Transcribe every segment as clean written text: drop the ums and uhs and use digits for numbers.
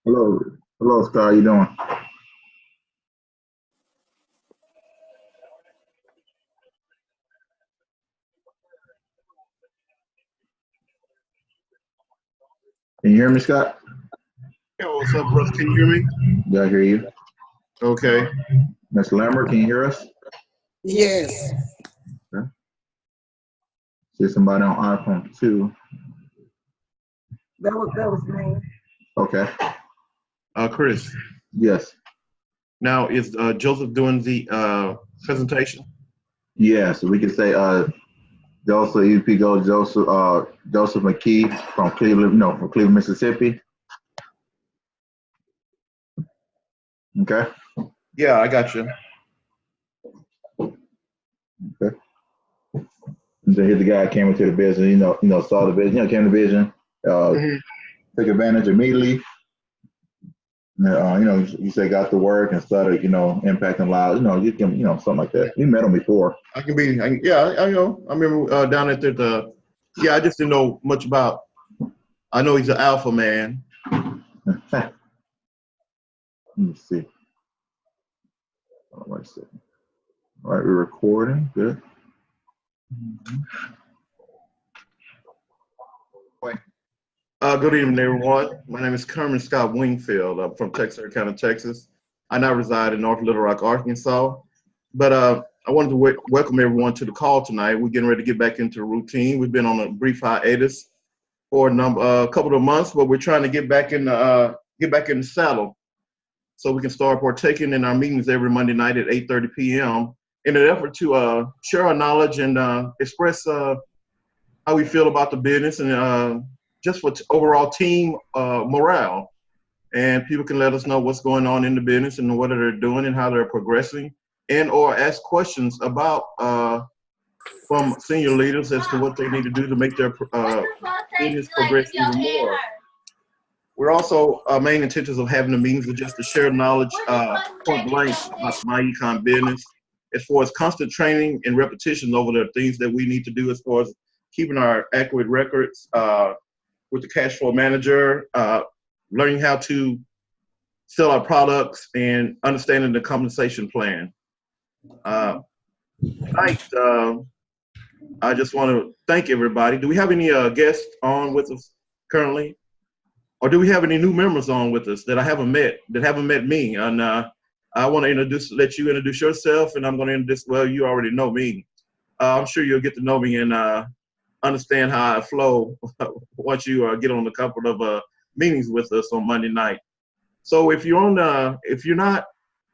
Hello, hello, Scott. How you doing? Can you hear me, Scott? Yeah, what's up, brother? Can you hear me? Yeah, I hear you. Okay. Miss Lambert, can you hear us? Yes, Okay. See somebody on iPhone too. that was me. Okay. Chris. Yes. Now is Joseph doing the presentation? Yeah. So we can say Joseph EP Go Joseph McKee from Cleveland, no, from Cleveland, Mississippi. Okay. Yeah, I got you. Okay. And then here's the guy came into the business. Saw the business. Came to the vision. Uh, Hmm. Took advantage immediately. You say got to work and started, impacting lives. You can, something like that. You met him before. I can be. Yeah, I know. I remember down at the. Yeah, I just didn't know much about. I know he's an alpha man. Let me see. Wait a second. All right, we're recording. Good. Good evening, everyone. My name is Kermit Scott Wingfield. I'm from Texarkana, Texas. I now reside in North Little Rock, Arkansas. But I wanted to welcome everyone to the call tonight. We're getting ready to get back into routine. We've been on a brief hiatus for a couple of months, but we're trying to get back in the saddle so we can start partaking in our meetings every Monday night at 8:30 p.m. in an effort to share our knowledge and express how we feel about the business and just for overall team morale. And people can let us know what's going on in the business and what they're doing and how they're progressing, and or ask questions about from senior leaders as to what they need to do to make their business progress even more. We're also main intentions of having the meetings are just to share knowledge point blank about the my econ business. As far as constant training and repetition over the things that we need to do as far as keeping our accurate records with the cash flow manager, learning how to sell our products, and understanding the compensation plan. Uh, Tonight, I just want to thank everybody. Do we have any guests on with us currently? Or do we have any new members on with us that haven't met me? And I want to let you introduce yourself, and I'm going to introduce. Well, you already know me. I'm sure you'll get to know me and understand how I flow once you get on a couple of meetings with us on Monday night. So if you're not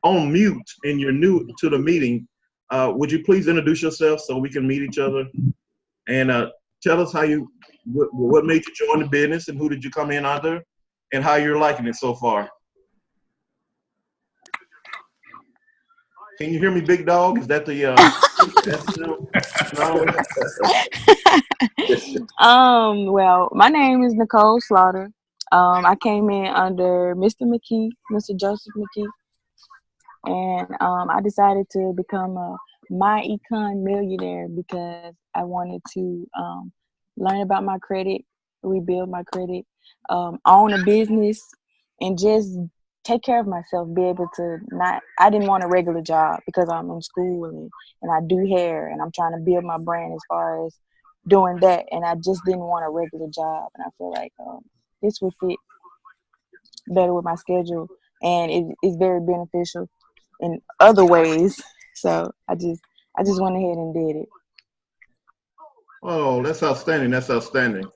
on mute and you're new to the meeting, would you please introduce yourself so we can meet each other and tell us what made you join the business and who did you come in under and how you're liking it so far. Can you hear me, big dog? Is that the that's no? Well, my name is Nicole Slaughter. I came in under Mr. McKee, Mr. Joseph McKee, and I decided to become a my econ millionaire because I wanted to learn about my credit, rebuild my credit, own a business, and just take care of myself. Be able to not. I didn't want a regular job because I'm in school and I do hair and I'm trying to build my brand as far as doing that. And I just didn't want a regular job. And I feel like this would fit better with my schedule and it is very beneficial in other ways. So I just went ahead and did it. Oh, that's outstanding. That's outstanding.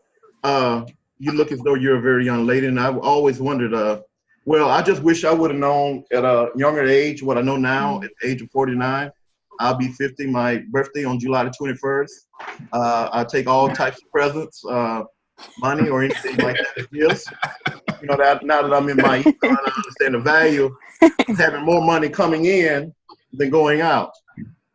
Uh, you look as though you're a very young lady, and I've always wondered. Well, I just wish I would have known at a younger age what I know now Mm. at the age of 49. I'll be 50. My birthday on July the 21st. I take all types of presents, money or anything like that as gifts. You know that now that I'm in my econ, I understand the value of having more money coming in than going out.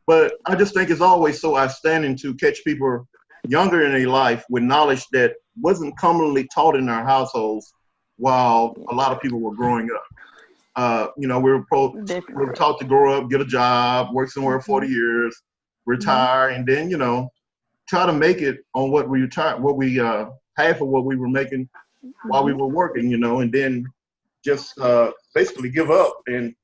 But I just think it's always so outstanding to catch people younger in their life with knowledge that wasn't commonly taught in our households while a lot of people were growing up. We were Definitely. taught to grow up, get a job, work somewhere Hmm. 40 years, Hmm. retire, and then try to make it on what we half of what we were making while we Hmm. were working, and then just basically give up and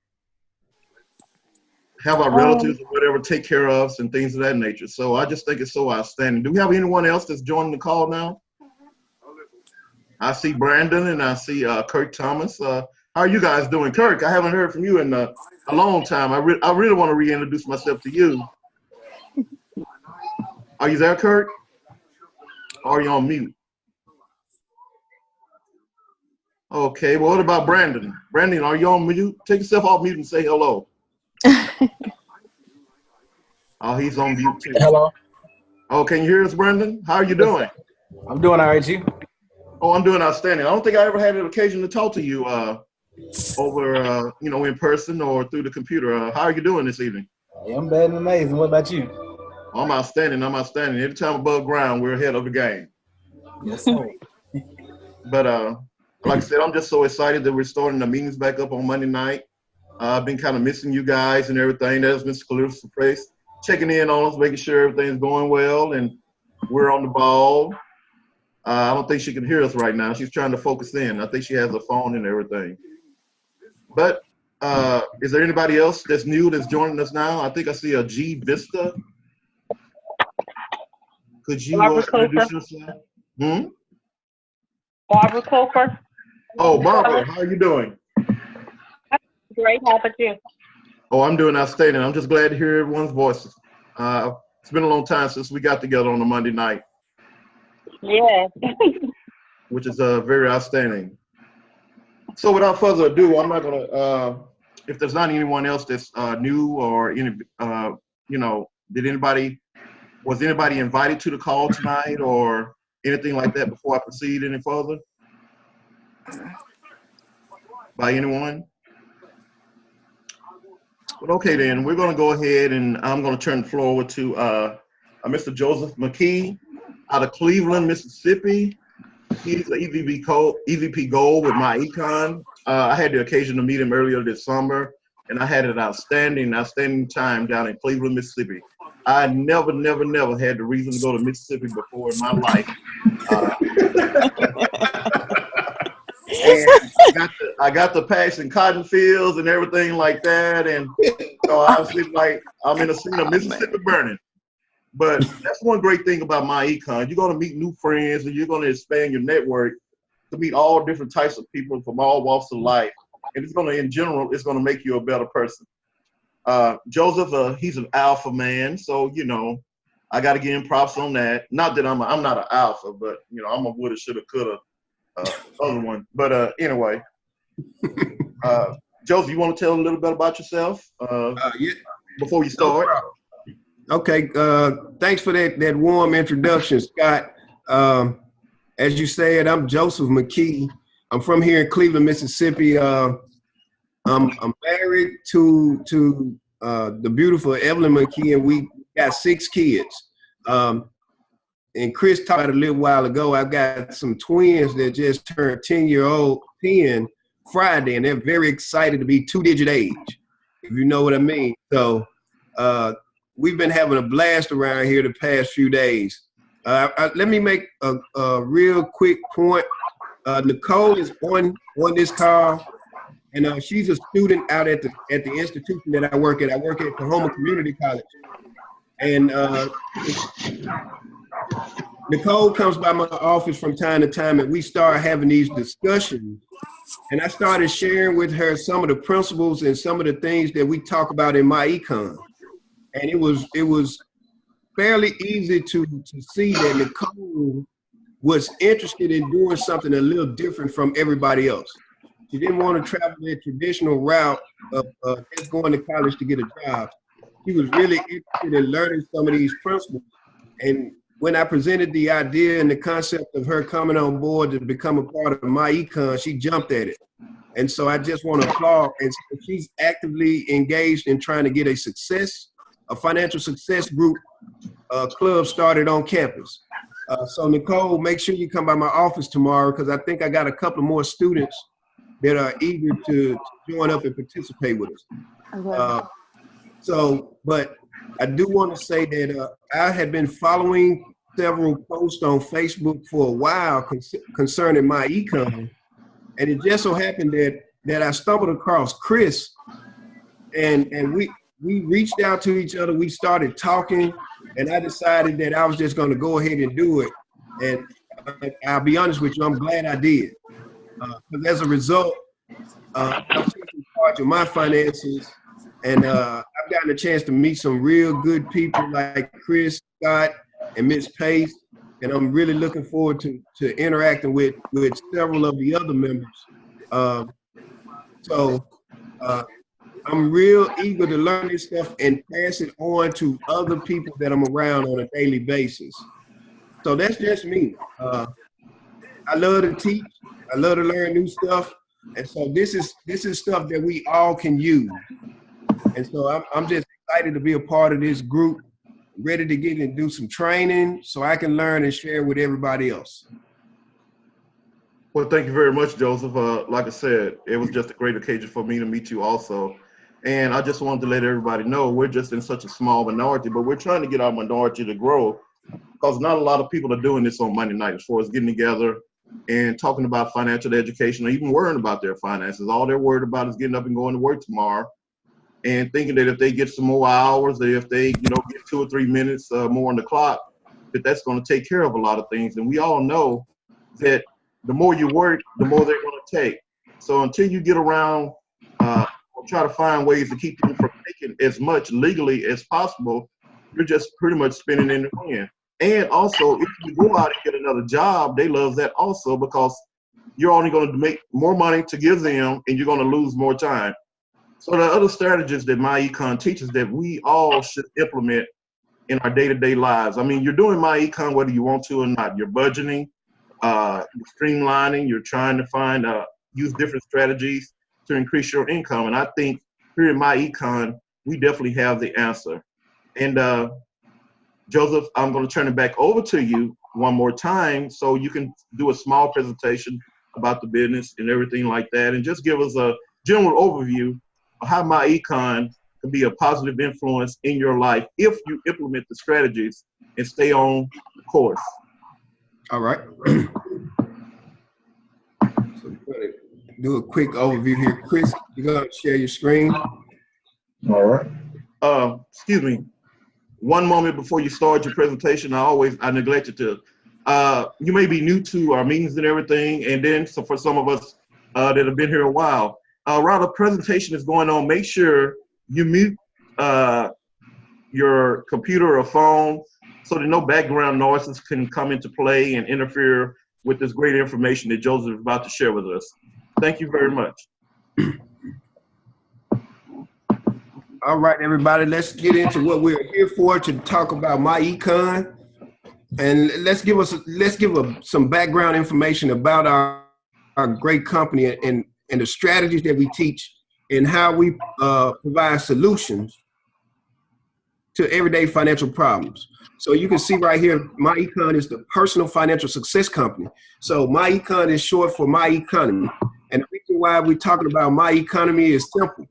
have our relatives or whatever take care of us and things of that nature. So I just think it's so outstanding. Do we have anyone else that's joining the call now? I see Brandon and I see Kirk Thomas. How are you guys doing? Kirk, I haven't heard from you in a long time. I really want to reintroduce myself to you. Are you there, Kirk? Or are you on mute? Okay, well, what about Brandon? Brandon, are you on mute? Take yourself off mute and say hello. Oh, he's on mute too. Hello. Oh, can you hear us, Brandon? How are you doing? I'm doing all right, you? Oh, I'm doing outstanding. I don't think I ever had an occasion to talk to you over, in person or through the computer. How are you doing this evening? Yeah, I'm bad and amazing. What about you? I'm outstanding. I'm outstanding. Every time above ground, we're ahead of the game. Yes, sir. But like I said, I'm just so excited that we're starting the meetings back up on Monday night. I've been kind of missing you guys and everything. That's Ms. Clarissa Price checking in on us, making sure everything's going well and we're on the ball. I don't think she can hear us right now. She's trying to focus in. I think she has a phone and everything. But is there anybody else that's new that's joining us now? I think I see a G Vista. Could you introduce yourself? Barbara Coker. Oh, Barbara, how are you doing? Great, how about you? Oh, I'm doing outstanding. I'm just glad to hear everyone's voices. It's been a long time since we got together on a Monday night. Yeah. Which is very outstanding. So without further ado, I'm not gonna, if there's not anyone else that's new or, was anybody invited to the call tonight or anything like that before I proceed any further? By anyone? But okay then, we're gonna go ahead and I'm gonna turn the floor over to Mr. Joseph McKee out of Cleveland, Mississippi. He's an EVP Gold with my econ. I had the occasion to meet him earlier this summer, and I had an outstanding time down in Cleveland, Mississippi. I never had the reason to go to Mississippi before in my life. And I got to passing cotton fields and everything like that, and I was like, I'm in a scene of Mississippi burning. But that's one great thing about my econ. You're going to meet new friends, and you're going to expand your network to meet all different types of people from all walks of life. And it's going to, in general, it's going to make you a better person. Joseph, he's an alpha man, so I got to give him props on that. Not that I'm not an alpha, but I'm a woulda, shoulda, coulda. Other one, but anyway, Joseph, you want to tell a little bit about yourself before you start? No okay, thanks for that warm introduction, Scott. As you said, I'm Joseph McKee. I'm from here in Cleveland, Mississippi. I'm married to the beautiful Evelyn McKee, and we got 6 kids. And Chris talked a little while ago, I've got some twins that just turned 10 Friday, and they're very excited to be 2-digit age, if you know what I mean. So we've been having a blast around here the past few days. Let me make a real quick point. Nicole is on this call, and she's a student out at the institution that I work at. I work at Tahoma Community College. And Nicole comes by my office from time to time, and we start having these discussions. And I started sharing with her some of the principles and some of the things that we talk about in my econ. And it was fairly easy to see that Nicole was interested in doing something a little different from everybody else. She didn't want to travel the traditional route of just going to college to get a job. She was really interested in learning some of these principles. And when I presented the idea and the concept of her coming on board to become a part of my econ, she jumped at it. And so I just want to applaud. And so she's actively engaged in trying to get a financial success group club started on campus. So Nicole, make sure you come by my office tomorrow, because I think I got a couple more students that are eager to join up and participate with us. Okay. But I do want to say that I had been following several posts on Facebook for a while concerning my econ. And it just so happened that that I stumbled across Chris, and we reached out to each other. We started talking, and I decided that I was just going to go ahead and do it. And I'll be honest with you, I'm glad I did. Because as a result, I'm taking charge of my finances, and I've gotten a chance to meet some real good people like Chris, Scott, and Miss Pace, and I'm really looking forward to interacting with several of the other members. So I'm real eager to learn this stuff and pass it on to other people that I'm around on a daily basis. So that's just me. I love to teach. I love to learn new stuff. And so this is stuff that we all can use. And so I'm just excited to be a part of this group, ready to get and do some training so I can learn and share with everybody else. Well, thank you very much, Joseph. Like I said, it was just a great occasion for me to meet you also. And I just wanted to let everybody know we're just in such a small minority, but we're trying to get our minority to grow because not a lot of people are doing this on Monday night as far as getting together and talking about financial education or even worrying about their finances. All they're worried about is getting up and going to work tomorrow and thinking that if they get some more hours, that if they, get 2 or 3 minutes more on the clock, that's going to take care of a lot of things. And we all know that the more you work, the more they're going to take. So until you get around or try to find ways to keep them from taking as much legally as possible, you're just pretty much spinning in the wind. And also, if you go out and get another job, they love that also because you're only going to make more money to give them and you're going to lose more time. So there are other strategies that MyEcon teaches that we all should implement in our day-to-day lives. I mean, you're doing MyEcon whether you want to or not. You're budgeting, you're streamlining, you're trying to find, use different strategies to increase your income. And I think here in MyEcon, we definitely have the answer. And Joseph, I'm going to turn it back over to you one more time so you can do a small presentation about the business and everything like that, and just give us a general overview of how MyEcon can be a positive influence in your life if you implement the strategies and stay on the course. All right. So we're going to do a quick overview here. Chris, you're going to share your screen. All right. Excuse me. One moment before you start your presentation, I neglected to. You may be new to our meetings and everything, and then so for some of us that have been here a while, while the presentation is going on, make sure you mute your computer or phone so that no background noises can come into play and interfere with this great information that Joseph is about to share with us. Thank you very much. All right, everybody, let's get into what we're here for, to talk about MyEcon. And let's give some background information about our great company and the strategies that we teach and how we provide solutions to everyday financial problems. So you can see right here, MyEcon is the personal financial success company. So MyEcon is short for My Economy. And the reason why we're talking about My Economy is simple.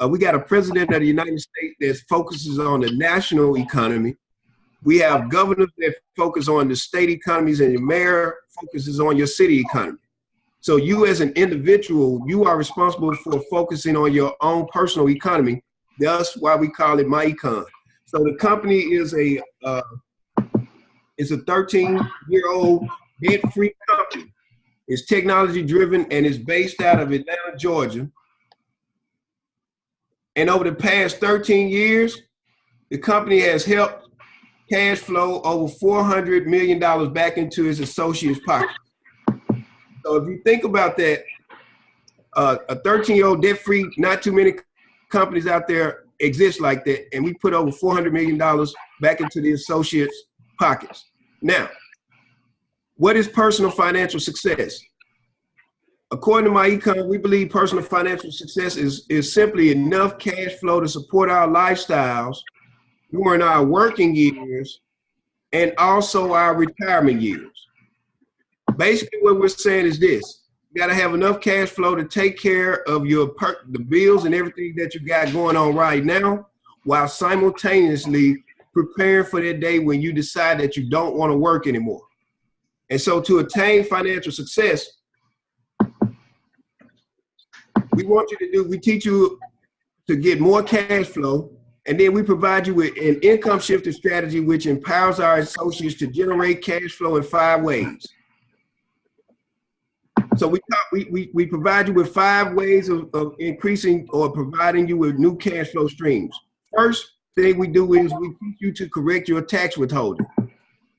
We got a president of the United States that focuses on the national economy. We have governors that focus on the state economies, and the mayor focuses on your city economy. So you as an individual, you are responsible for focusing on your own personal economy. That's why we call it MyEcon. So the company is a 13-year-old debt-free company. It's technology driven and it's based out of Atlanta, Georgia. And over the past 13 years, the company has helped cash flow over $400 million back into its associates' pockets. So if you think about that, a 13-year-old debt-free, not too many companies out there exist like that, and we put over $400 million back into the associates' pockets. Now, what is personal financial success? According to MyEcon, we believe personal financial success is simply enough cash flow to support our lifestyles during our working years and also our retirement years. Basically, what we're saying is this: you got to have enough cash flow to take care of the bills and everything that you got going on right now, while simultaneously preparing for that day when you decide that you don't want to work anymore. And so to attain financial success, we teach you to get more cash flow, and then we provide you with an income shifting strategy which empowers our associates to generate cash flow in 5 ways. So we provide you with 5 ways of increasing or providing you with new cash flow streams. First thing we do is we teach you to correct your tax withholding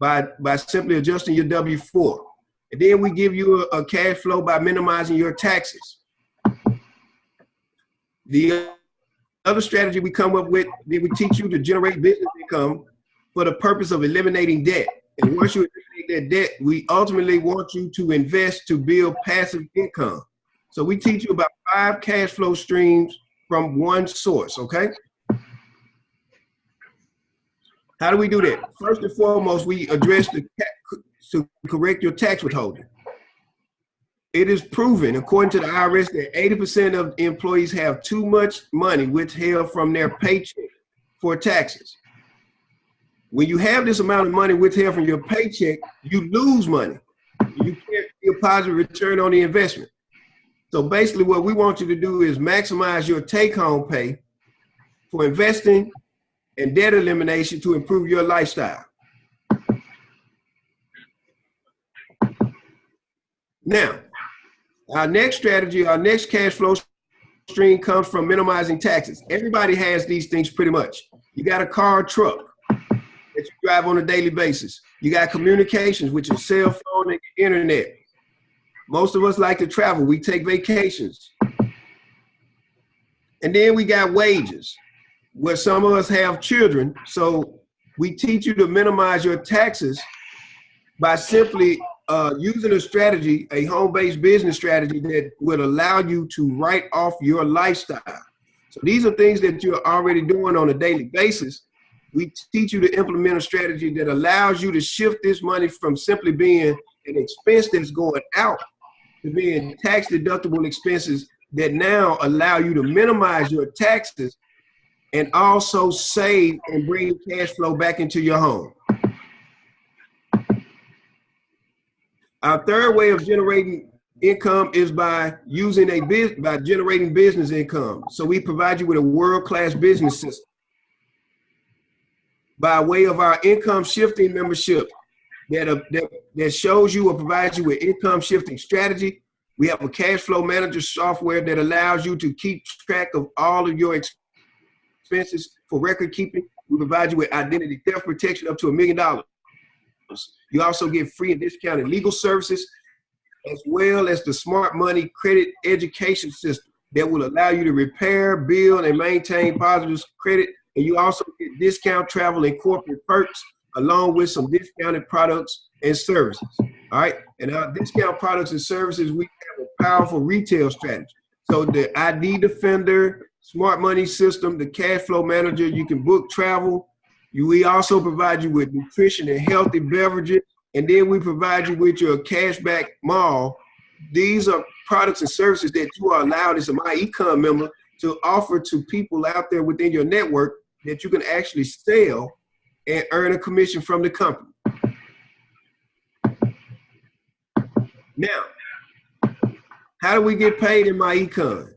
by simply adjusting your W-4. And then we give you a cash flow by minimizing your taxes. The other strategy we come up with, then we teach you to generate business income for the purpose of eliminating debt. And once you eliminate that debt, we ultimately want you to invest to build passive income. So we teach you about 5 cash flow streams from one source, okay? How do we do that? First and foremost, we address to correct your tax withholding. It is proven, according to the IRS, that 80% of employees have too much money withheld from their paycheck for taxes. When you have this amount of money withheld from your paycheck, you lose money. You can't see a positive return on the investment. So basically what we want you to do is maximize your take-home pay for investing and debt elimination to improve your lifestyle. Now, our next strategy, our next cash flow stream comes from minimizing taxes. Everybody has these things pretty much. You got a car or truck that you drive on a daily basis. You got communications, which is cell phone and internet. Most of us like to travel. We take vacations. And then we got wages, where some of us have children. So we teach you to minimize your taxes by simply using a strategy, a home-based business strategy that would allow you to write off your lifestyle. So these are things that you're already doing on a daily basis. We teach you to implement a strategy that allows you to shift this money from simply being an expense that's going out to being tax-deductible expenses that now allow you to minimize your taxes and also save and bring cash flow back into your home. Our third way of generating income is by generating business income. So we provide you with a world-class business system by way of our income shifting membership that shows you or provides you with income shifting strategy. We have a cash flow manager software that allows you to keep track of all of your expenses for record keeping. We provide you with identity theft protection up to $1 million. You also get free and discounted legal services, as well as the smart money credit education system that will allow you to repair, build, and maintain positive credit. And you also get discount travel and corporate perks, along with some discounted products and services. All right. And our discount products and services, we have a powerful retail strategy. So the ID Defender, smart money system, the cash flow manager, you can book travel. We also provide you with nutrition and healthy beverages. And then we provide you with your cashback mall. These are products and services that you are allowed as a MyEcon member to offer to people out there within your network that you can actually sell and earn a commission from the company. Now, how do we get paid in MyEcon?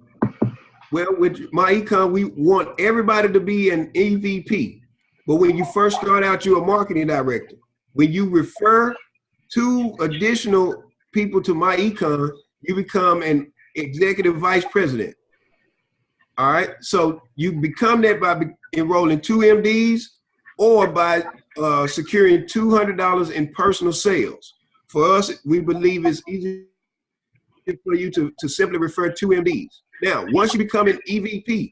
Well, with MyEcon, we want everybody to be an EVP. But when you first start out, you're a marketing director. When you refer 2 additional people to MyEcon, you become an executive vice president. All right. So you become that by enrolling 2 MDs or by securing $200 in personal sales. For us, we believe it's easy for you to simply refer 2 MDs. Now, once you become an EVP,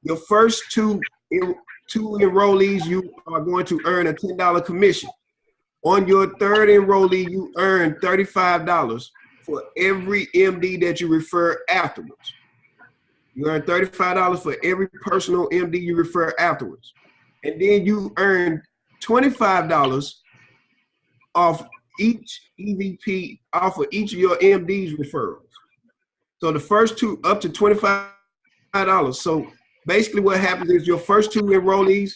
your first two enrollees, you are going to earn a $10 commission. On your 3rd enrollee, you earn $35 for every MD that you refer afterwards. You earn $35 for every personal MD you refer afterwards. And then you earn $25 off each EVP, off of each of your MD's referrals. So the first 2 up to $25. So basically what happens is your first 2 enrollees,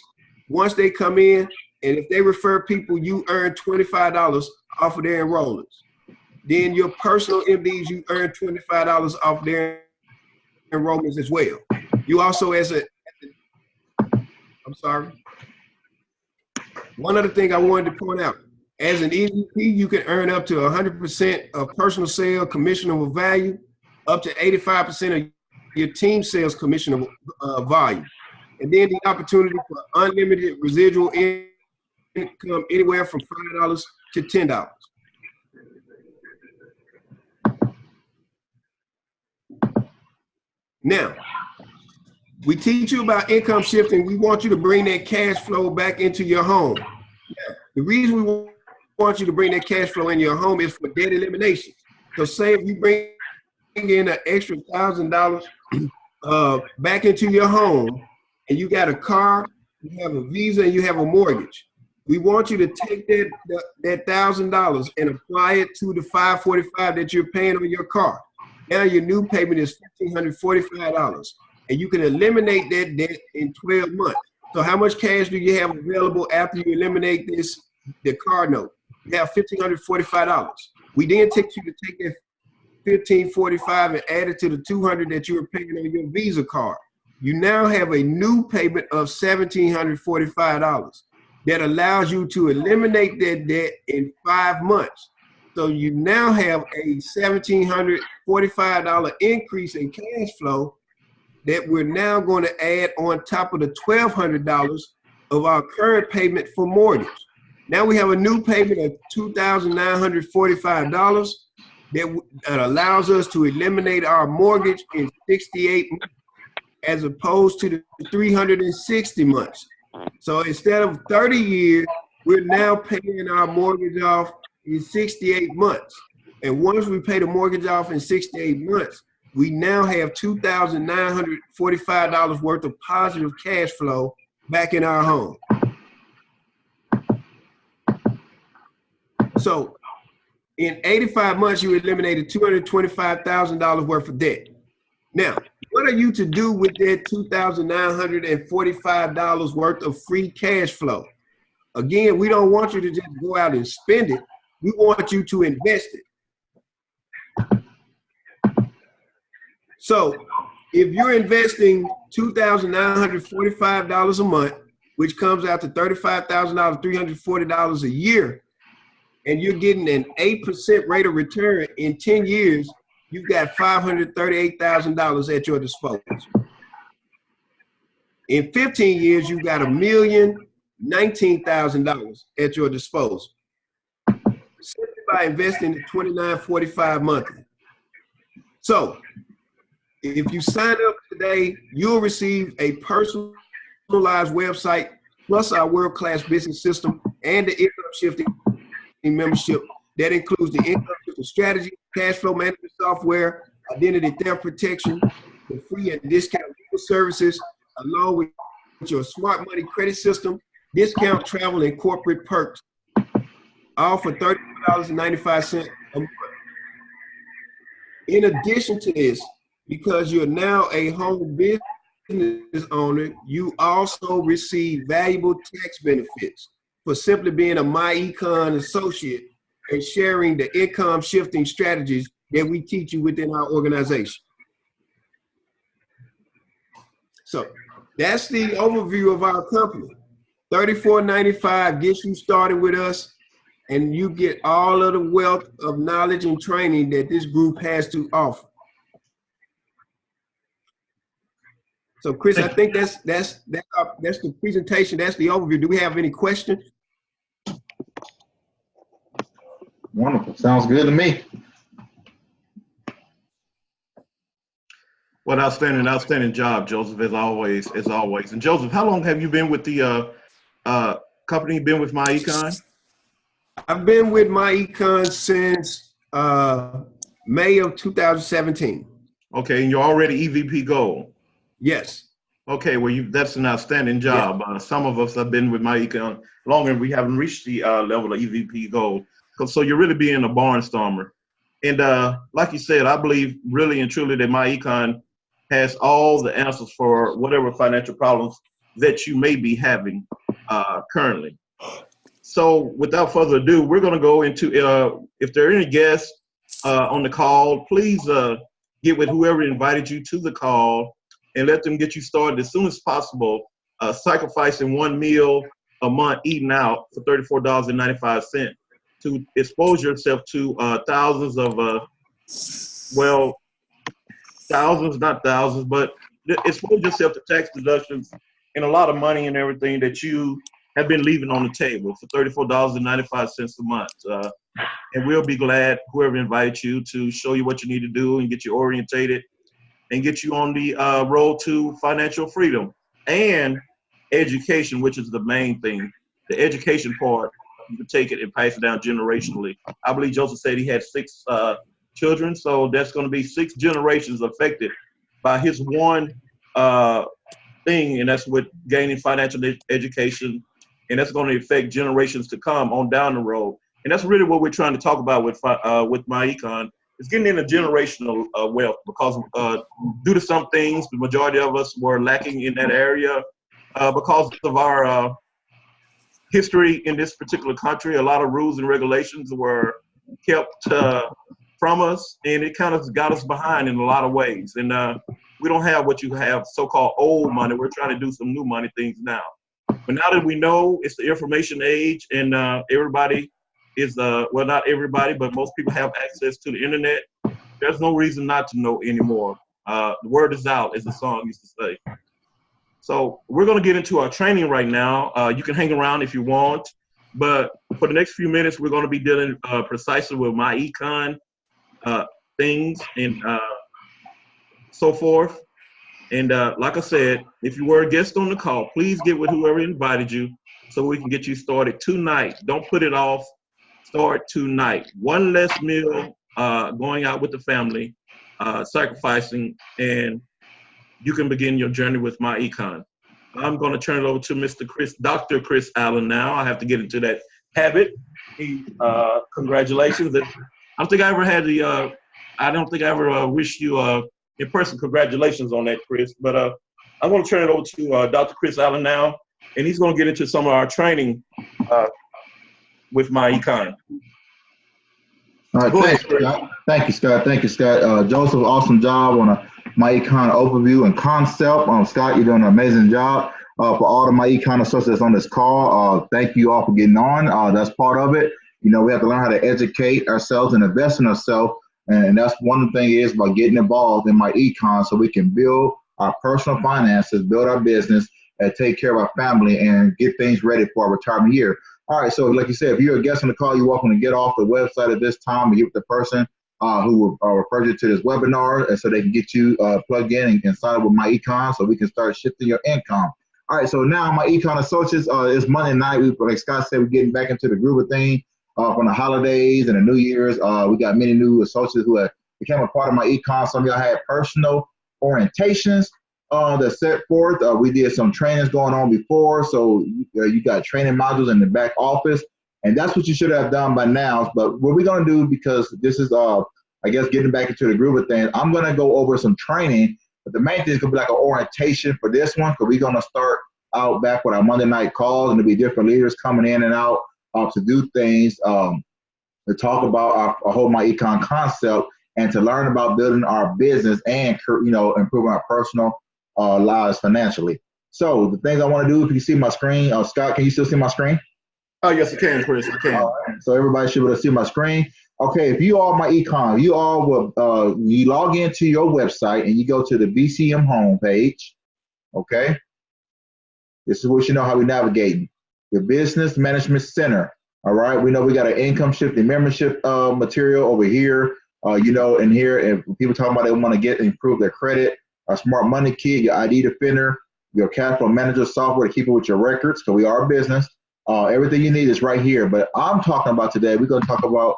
once they come in, and if they refer people, you earn $25 off of their enrollers. Then your personal MDs, you earn $25 off their enrollments as well. You also I'm sorry. One other thing I wanted to point out, as an EVP, you can earn up to 100% of personal sale commissionable value, up to 85% of your team sales commissionable volume. And then the opportunity for unlimited residual income anywhere from $5 to $10. Now, we teach you about income shifting. We want you to bring that cash flow back into your home. Now, the reason we want you to bring that cash flow in your home is for debt elimination. So say if you bring in an extra $1,000 back into your home and you got a car, you have a visa, and you have a mortgage, we want you to take that $1,000 and apply it to the $545 that you're paying on your car. Now your new payment is $1,545, and you can eliminate that debt in 12 months. So how much cash do you have available after you eliminate the car note? You have $1,545. We then take you to take that $1,545 and add it to the $200 that you were paying on your Visa card. You now have a new payment of $1,745 that allows you to eliminate that debt in 5 months. So you now have a $1,745 increase in cash flow that we're now going to add on top of the $1,200 of our current payment for mortgage. Now we have a new payment of $2,945 that allows us to eliminate our mortgage in 68 months as opposed to the 360 months. So instead of 30 years, we're now paying our mortgage off in 68 months. And once we pay the mortgage off in 68 months, we now have $2,945 worth of positive cash flow back in our home. So in 85 months, you eliminated $225,000 worth of debt. Now, what are you to do with that $2,945 worth of free cash flow? Again, we don't want you to just go out and spend it. We want you to invest it. So if you're investing $2,945 a month, which comes out to $35,000, $340 a year, and you're getting an 8% rate of return in 10 years, you've got $538,000 at your disposal. In 15 years, you've got $1,019,000 at your disposal, simply by investing at $29.45 monthly. So if you sign up today, you'll receive a personalized website plus our world-class business system and the income shifting membership that includes the income shifting strategy, cash flow management software, identity theft protection, the free and discount legal services, along with your smart money credit system, discount travel and corporate perks, all for $34.95 a month. In addition to this, because you're now a home business owner, you also receive valuable tax benefits for simply being a MyEcon associate and sharing the income shifting strategies that we teach you within our organization. So that's the overview of our company. $34.95 gets you started with us, and you get all of the wealth of knowledge and training that this group has to offer. So Chris, I think that's the presentation. That's the overview. Do we have any questions? Wonderful. Sounds good to me. Well, outstanding job, Joseph, as always. And Joseph, how long have you been with the company? Been with MyEcon? I've been with MyEcon since May of 2017. Okay, and you're already EVP Gold. Yes. Okay, well, that's an outstanding job. Yeah. Some of us have been with MyEcon longer, and we haven't reached the level of EVP Gold. So you're really being a barnstormer. And like you said, I believe really and truly that MyEcon has all the answers for whatever financial problems that you may be having currently. So without further ado, we're going to go into, if there are any guests on the call, please get with whoever invited you to the call and let them get you started as soon as possible, sacrificing one meal a month eating out for $34.95 to expose yourself to thousands of, thousands, not thousands, but expose yourself to tax deductions and a lot of money and everything that you have been leaving on the table for $34.95 a month. And we'll be glad, whoever invited you, to show you what you need to do and get you orientated and get you on the road to financial freedom and education, which is the main thing. The education part, you can take it and pass it down generationally. I believe Joseph said he had 6 children, so that's going to be 6 generations affected by his one thing, and that's with gaining financial education, and that's going to affect generations to come on down the road. And that's really what we're trying to talk about with My Econ. It's getting into generational wealth, because due to some things, the majority of us were lacking in that area because of our history in this particular country. A lot of rules and regulations were kept from us, and it kind of got us behind in a lot of ways. And we don't have what you have, so-called old money. We're trying to do some new money things now. But now that we know it's the information age, and everybody is, well, not everybody, but most people have access to the internet, there's no reason not to know anymore. The word is out, as the song used to say. So we're going to get into our training right now. You can hang around if you want, but for the next few minutes, we're going to be dealing precisely with My Econ things and so forth. And like I said, if you were a guest on the call, please get with whoever invited you so we can get you started tonight. Don't put it off. Start tonight. One less meal, going out with the family, sacrificing, and you can begin your journey with My Econ. I'm going to turn it over to Dr. Chris Allen now. I have to get into that habit. Congratulations. I don't think I ever had wished you in person. Congratulations on that, Chris. But I'm going to turn it over to Dr. Chris Allen now, and he's going to get into some of our training with My Econ. All right, thanks, Scott. Thank you, Scott. Thank you, Scott. Joseph, awesome job on a My Econ overview and concept. Scott, you're doing an amazing job. For all the My Econ associates on this call, thank you all for getting on. That's part of it. You know, we have to learn how to educate ourselves and invest in ourselves. And that's one thing is about getting involved in My Econ so we can build our personal finances, build our business, and take care of our family and get things ready for our retirement year. All right, so like you said, if you're a guest on the call, you're welcome to get off the website at this time and get with the person who will refer you to this webinar, and so they can get you plugged in and sign up with My Econ so we can start shifting your income. All right, so now My Econ Associates, it's Monday night. Like Scott said, we're getting back into the groove of things from the holidays and the New Year's. We got many new associates who have become a part of My Econ. Some of y'all had personal orientations that set forth. We did some trainings going on before, so you got training modules in the back office, and that's what you should have done by now. But what we're going to do, because this is, I guess, getting back into the groove of things, I'm going to go over some training, but the main thing is going to be like an orientation for this one, because we're going to start out back with our Monday night calls, and there'll be different leaders coming in and out to do things, to talk about our whole My Econ concept, and to learn about building our business and, you know, improving our personal lives financially. So the things I want to do, if you see my screen, Scott, can you still see my screen? Oh, yes, I can, Chris. I can. So everybody should be able to see my screen. Okay, if you all My Econ, you all will you log into your website and you go to the BCM homepage. Okay, this is what you know how we navigating the Business Management Center. All right, we know we got an income shifting membership material over here. You know, in here, if people talking about they want to improve their credit, a Smart Money Kit, your ID Defender, your Cash Flow Manager software to keep it with your records, because we are a business. Everything you need is right here. But I'm talking about today, we're going to talk about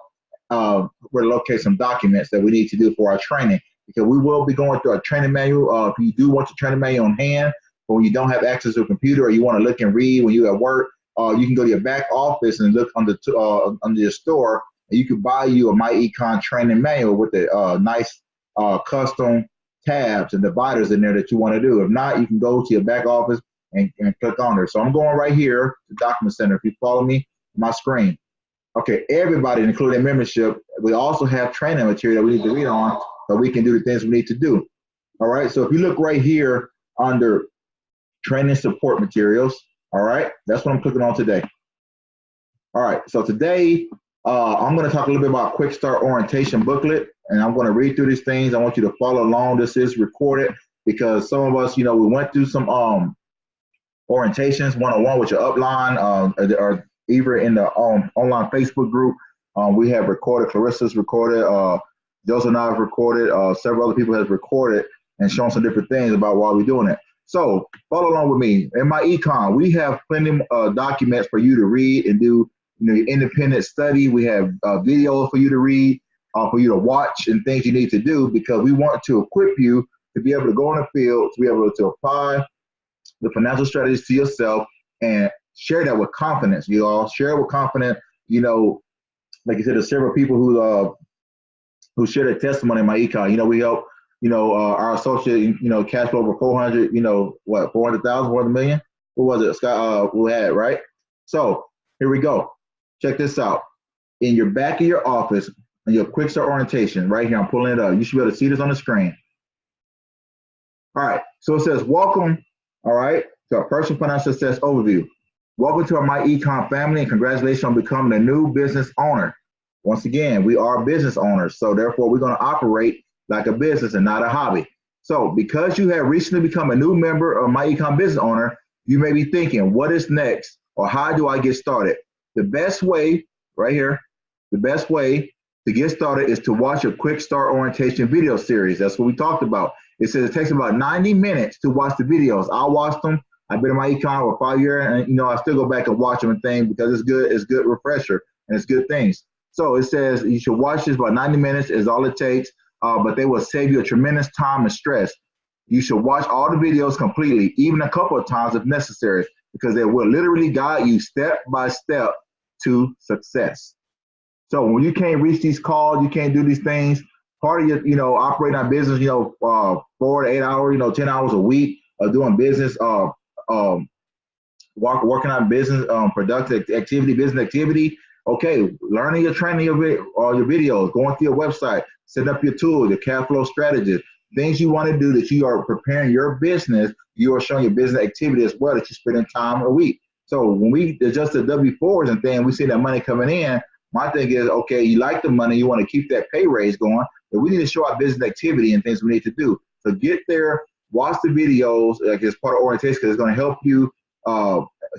where to locate some documents that we need to do for our training, because we will be going through our training manual. If you do want your training manual on hand, but when you don't have access to a computer or you want to look and read when you're at work, you can go to your back office and look under your store, and you can buy you a My Econ training manual with the nice custom tabs and dividers in there that you want to do. If not, you can go to your back office and click on there. So I'm going right here to Document Center. If you follow me, my screen. Okay, everybody, including membership, we also have training material that we need to read on so we can do the things we need to do. All right. So if you look right here under training support materials, all right, that's what I'm clicking on today. All right. So today I'm going to talk a little bit about Quick Start Orientation booklet, and I'm going to read through these things. I want you to follow along. This is recorded because some of us, we went through some orientations one-on-one with your upline or either in the online Facebook group. We have recorded, Clarissa's recorded, Joseph and I have recorded, several other people have recorded and shown some different things about why we're doing it. So follow along with me. In my econ, we have plenty of documents for you to read and do your independent study. We have videos for you to read, for you to watch, and things you need to do, because we want to equip you to be able to go in the field, to be able to apply the financial strategies to yourself and share that with confidence. You all share it with confidence. Like I said, there's several people who share their testimony in my econ. We help, our associate, cash flow over 400, 400,000, more than a million. What was it, Scott? We had, right? So here we go. Check this out. In your back of your office, in your Quick Start Orientation, right here, I'm pulling it up. You should be able to see this on the screen. All right. So it says, welcome, all right, to our Personal Financial Success Overview. Welcome to our My Econ family, and congratulations on becoming a new business owner. Once again, we are business owners, so therefore we're going to operate like a business and not a hobby. So because you have recently become a new member of My Econ Business Owner, you may be thinking, what is next, or how do I get started? The best way, right here, the best way to get started is to watch a Quick Start Orientation video series. That's what we talked about. It says it takes about 90 minutes to watch the videos. I watched them. I've been in my econ for 5 years, and I still go back and watch them and things because it's good. It's good refresher and it's good things. So it says you should watch this. About 90 minutes is all it takes, but they will save you a tremendous time and stress. You should watch all the videos completely, even a couple of times if necessary, because they will literally guide you step by step to success. So when you can't reach these calls, you can't do these things. Part of your, operating our business, 4 to 8 hours, 10 hours a week of doing business, working on business, productive activity, business activity. Okay, learning your training, your videos, going through your website, setting up your tools, your cash flow strategies, things you want to do that you are preparing your business. You are showing your business activity as well that you're spending time a week. So when we adjust the W-4s and things, we see that money coming in. My thing is, okay, you like the money, you want to keep that pay raise going, but we need to show our business activity and things we need to do. So get there, watch the videos, like it's part of orientation, because it's going to help you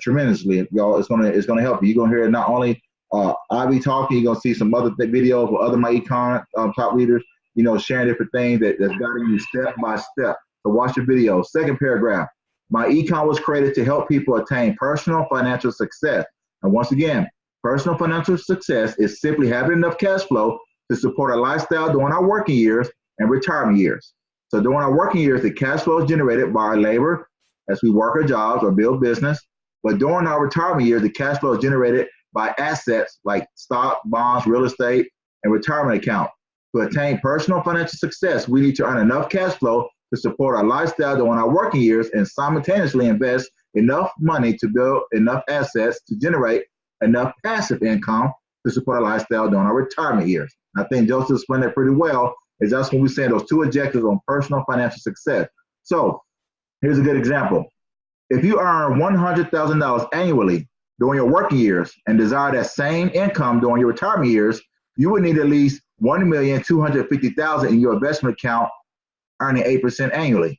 tremendously, y'all. It's going to help you. You're going to hear not only I be talking, you're going to see some other videos with other My Econ top leaders, sharing different things that's guiding you step by step. So watch the video. Second paragraph, My Econ was created to help people attain personal financial success. And once again, personal financial success is simply having enough cash flow to support our lifestyle during our working years and retirement years. So during our working years, the cash flow is generated by our labor as we work our jobs or build business. But during our retirement years, the cash flow is generated by assets like stock, bonds, real estate, and retirement account. To attain personal financial success, we need to earn enough cash flow to support our lifestyle during our working years and simultaneously invest enough money to build enough assets to generate enough passive income to support our lifestyle during our retirement years. I think Joseph explained that pretty well. Is that's when we say those two objectives on personal financial success. So here's a good example. If you earn $100,000 annually during your working years and desire that same income during your retirement years, you would need at least $1,250,000 in your investment account, earning 8% annually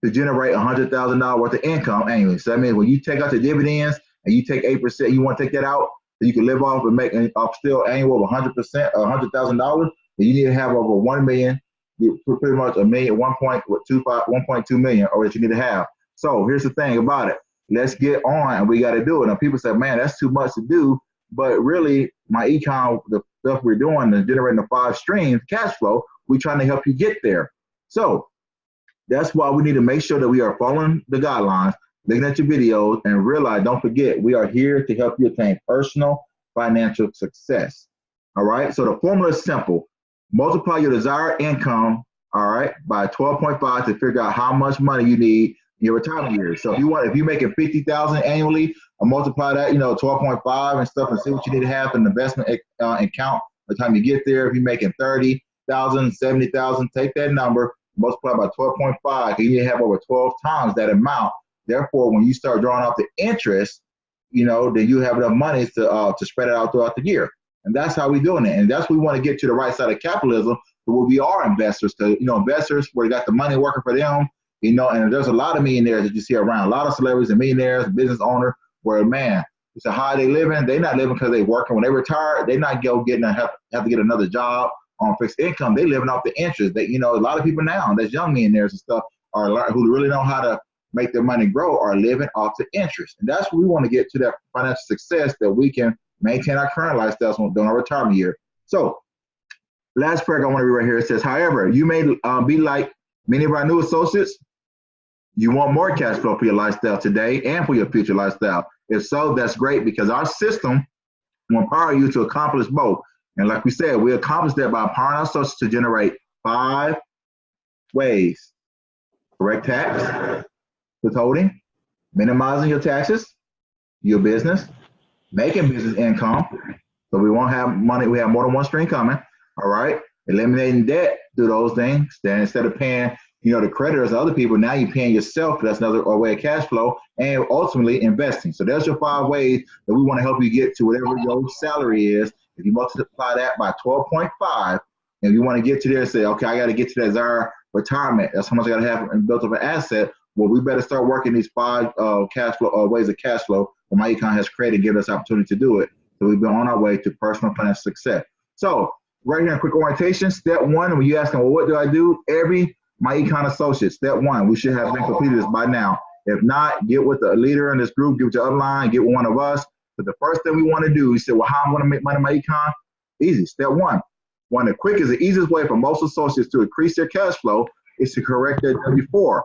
to generate $100,000 worth of income annually. So that means when you take out the dividends and you take 8%, you want to take that out so you can live off and make off still annual of 100%, $100,000. You need to have over 1 million, pretty much a million, 1.2 million, or that you need to have. So here's the thing about it. Let's get on, and we got to do it. And people say, man, that's too much to do. But really, My Econ, the stuff we're doing, and generating the 5 streams cash flow, we're trying to help you get there. So that's why we need to make sure that we are following the guidelines, looking at your videos, and realize, don't forget, we are here to help you attain personal financial success. All right. So the formula is simple. Multiply your desired income, all right, by 12.5 to figure out how much money you need in your retirement years. So if you're making $50,000 annually, multiply that, 12.5 and stuff, and see what you need to have in the investment account by the time you get there. If you're making 30, $60,000, $70,000, take that number, multiply by 12.5, and you have over 12 times that amount. Therefore, when you start drawing out the interest, then you have enough money to spread it out throughout the year. And that's how we're doing it. And that's what we want to get to the right side of capitalism, where we are investors. To investors where they got the money working for them. And there's a lot of millionaires that you see around, a lot of celebrities and millionaires, business owners, where man, it's how they living. They're not living because they working. When they retire, they're not have to get another job on fixed income. They living off the interest. A lot of people now, that's young millionaires and stuff, who really know how to make their money grow, are living off the interest. And that's what we want to get to, that financial success that we can maintain our current lifestyles during our retirement year. So last paragraph I want to read right here. It says, however, you may be like many of our new associates. You want more cash flow for your lifestyle today and for your future lifestyle. If so, that's great, because our system will empower you to accomplish both. And like we said, we accomplish that by empowering our associates to generate 5 ways: correct tax, withholding, minimizing your taxes, your business, making business income, so we won't have money, we have more than one stream coming, all right? Eliminating debt through those things. Then instead of paying the creditors, other people, now you're paying yourself. That's another way of cash flow, and ultimately investing. So there's your 5 ways that we want to help you get to whatever your salary is. If you multiply that by 12.5, and you want to get to there and say, okay, I got to get to that Zara retirement. That's how much I got to have built up an asset. Well, we better start working these 5 cash flow ways of cash flow that MyEcon has created, give us opportunity to do it. So we've been on our way to personal financial success. So right here, a quick orientation. Step 1, when you ask them, well, what do I do? Every MyEcon associate, step 1, we should have been completed this by now. If not, get with the leader in this group, get with your upline, get with one of us. But the first thing we want to do, you say, well, how I'm going to make money in MyEcon? Easy. Step 1. One of the quickest and easiest way for most associates to increase their cash flow is to correct their W-4.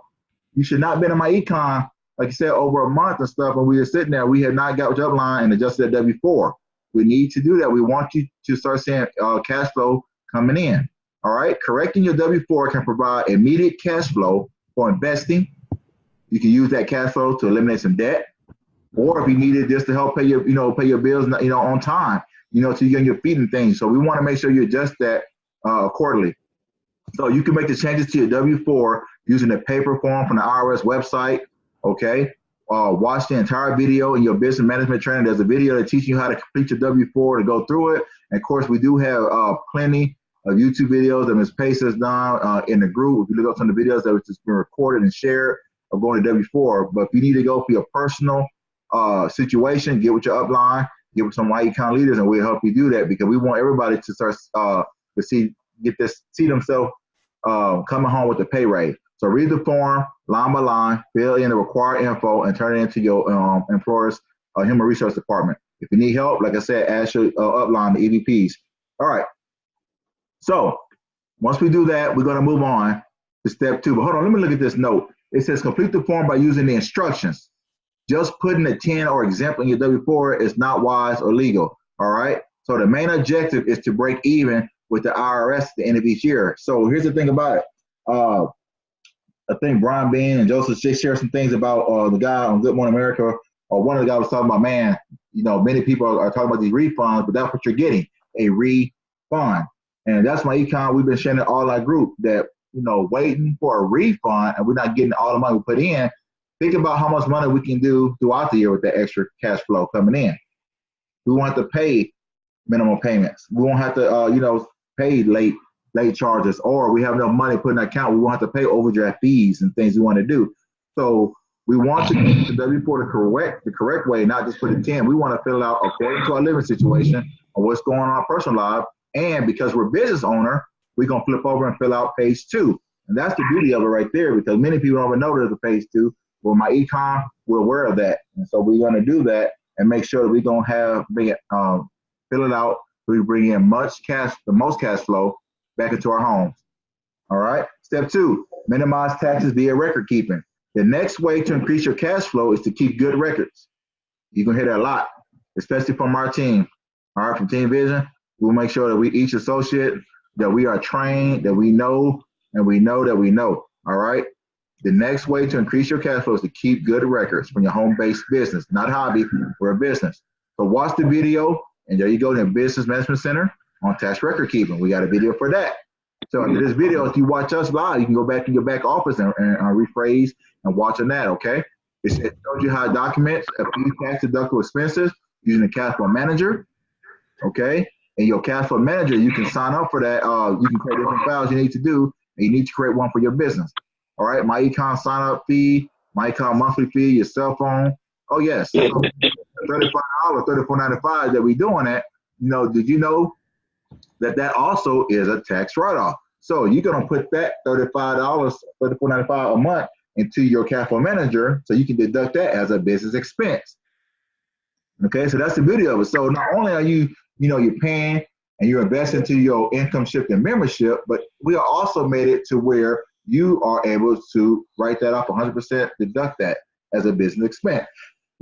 You should not have been in MyEcon, like you said, over a month and stuff. When we were sitting there, we had not got with your upline and adjusted that W-4. We need to do that. We want you to start seeing cash flow coming in. All right, correcting your W-4 can provide immediate cash flow for investing. You can use that cash flow to eliminate some debt, or if you need it just to help pay your, pay your bills, on time, so you get your feet and things. So we want to make sure you adjust that accordingly. So you can make the changes to your W-4 using the paper form from the IRS website. Okay, watch the entire video in your business management training. There's a video that teaches you how to complete your W-4 to go through it. And of course, we do have plenty of YouTube videos that Ms. Pace has done in the group. If you look up some of the videos that was just been recorded and shared of going to W-4. But if you need to go for your personal situation, get with your upline, get with some MyEcon leaders, and we'll help you do that, because we want everybody to start to see themselves coming home with the pay raise. So read the form line by line, fill in the required info, and turn it into your employer's human resource department. If you need help, like I said, ask your upline, the EVPs. All right. So once we do that, we're going to move on to step 2. But hold on, let me look at this note. It says complete the form by using the instructions. Just putting a 10 or exempt in your W-4 is not wise or legal. All right. So the main objective is to break even with the IRS at the end of each year. So here's the thing about it. I think Brian Bean and Joseph shared some things about the guy on Good Morning America, or one of the guys was talking about, man, many people are talking about these refunds, but that's what you're getting, a refund. And that's MyEcon. We've been sharing all our group that, waiting for a refund and we're not getting all the money we put in. Think about how much money we can do throughout the year with that extra cash flow coming in. We won't have to pay minimum payments. We won't have to, pay late charges, or we have enough money put in an account. We won't have to pay overdraft fees and things we want to do. So we want to use the W-4 the correct way, not just put a 10. We want to fill it out according to our living situation and what's going on in our personal life. And because we're business owner, we're going to flip over and fill out page 2. And that's the beauty of it right there, because many people don't even know there's a page 2. Well, MyEcon, we're aware of that. And so we're going to do that and make sure that we're going to fill it out so we bring in the most cash flow back into our homes. All right. Step 2, minimize taxes via record keeping. The next way to increase your cash flow is to keep good records. You're going to hear that a lot, especially from our team. All right, from Team Vision. We'll make sure that each associate, that we are trained, that we know, and we know that we know. All right. The next way to increase your cash flow is to keep good records from your home-based business, not hobby, we're a business. So watch the video, and there you go, in the Business Management Center on tax record keeping. We got a video for that. So after this video, if you watch us live, you can go back to your back office and rephrase and watch on that, okay? It shows you how to document a few tax deductible expenses using the cash flow manager, okay? And your cash flow manager, you can sign up for that. You can create different files you need to do, and you need to create one for your business. All right, MyEcon sign up fee, MyEcon monthly fee, your cell phone. Oh yes, $35, $34.95 that we doing that. Did you know that also is a tax write-off? So you're gonna put that $35, $34.95 a month into your cash flow manager, so you can deduct that as a business expense. Okay, so that's the beauty of it. So not only are you're paying and you're investing into your income shifting membership, but we are also made it to where you are able to write that off 100%, deduct that as a business expense.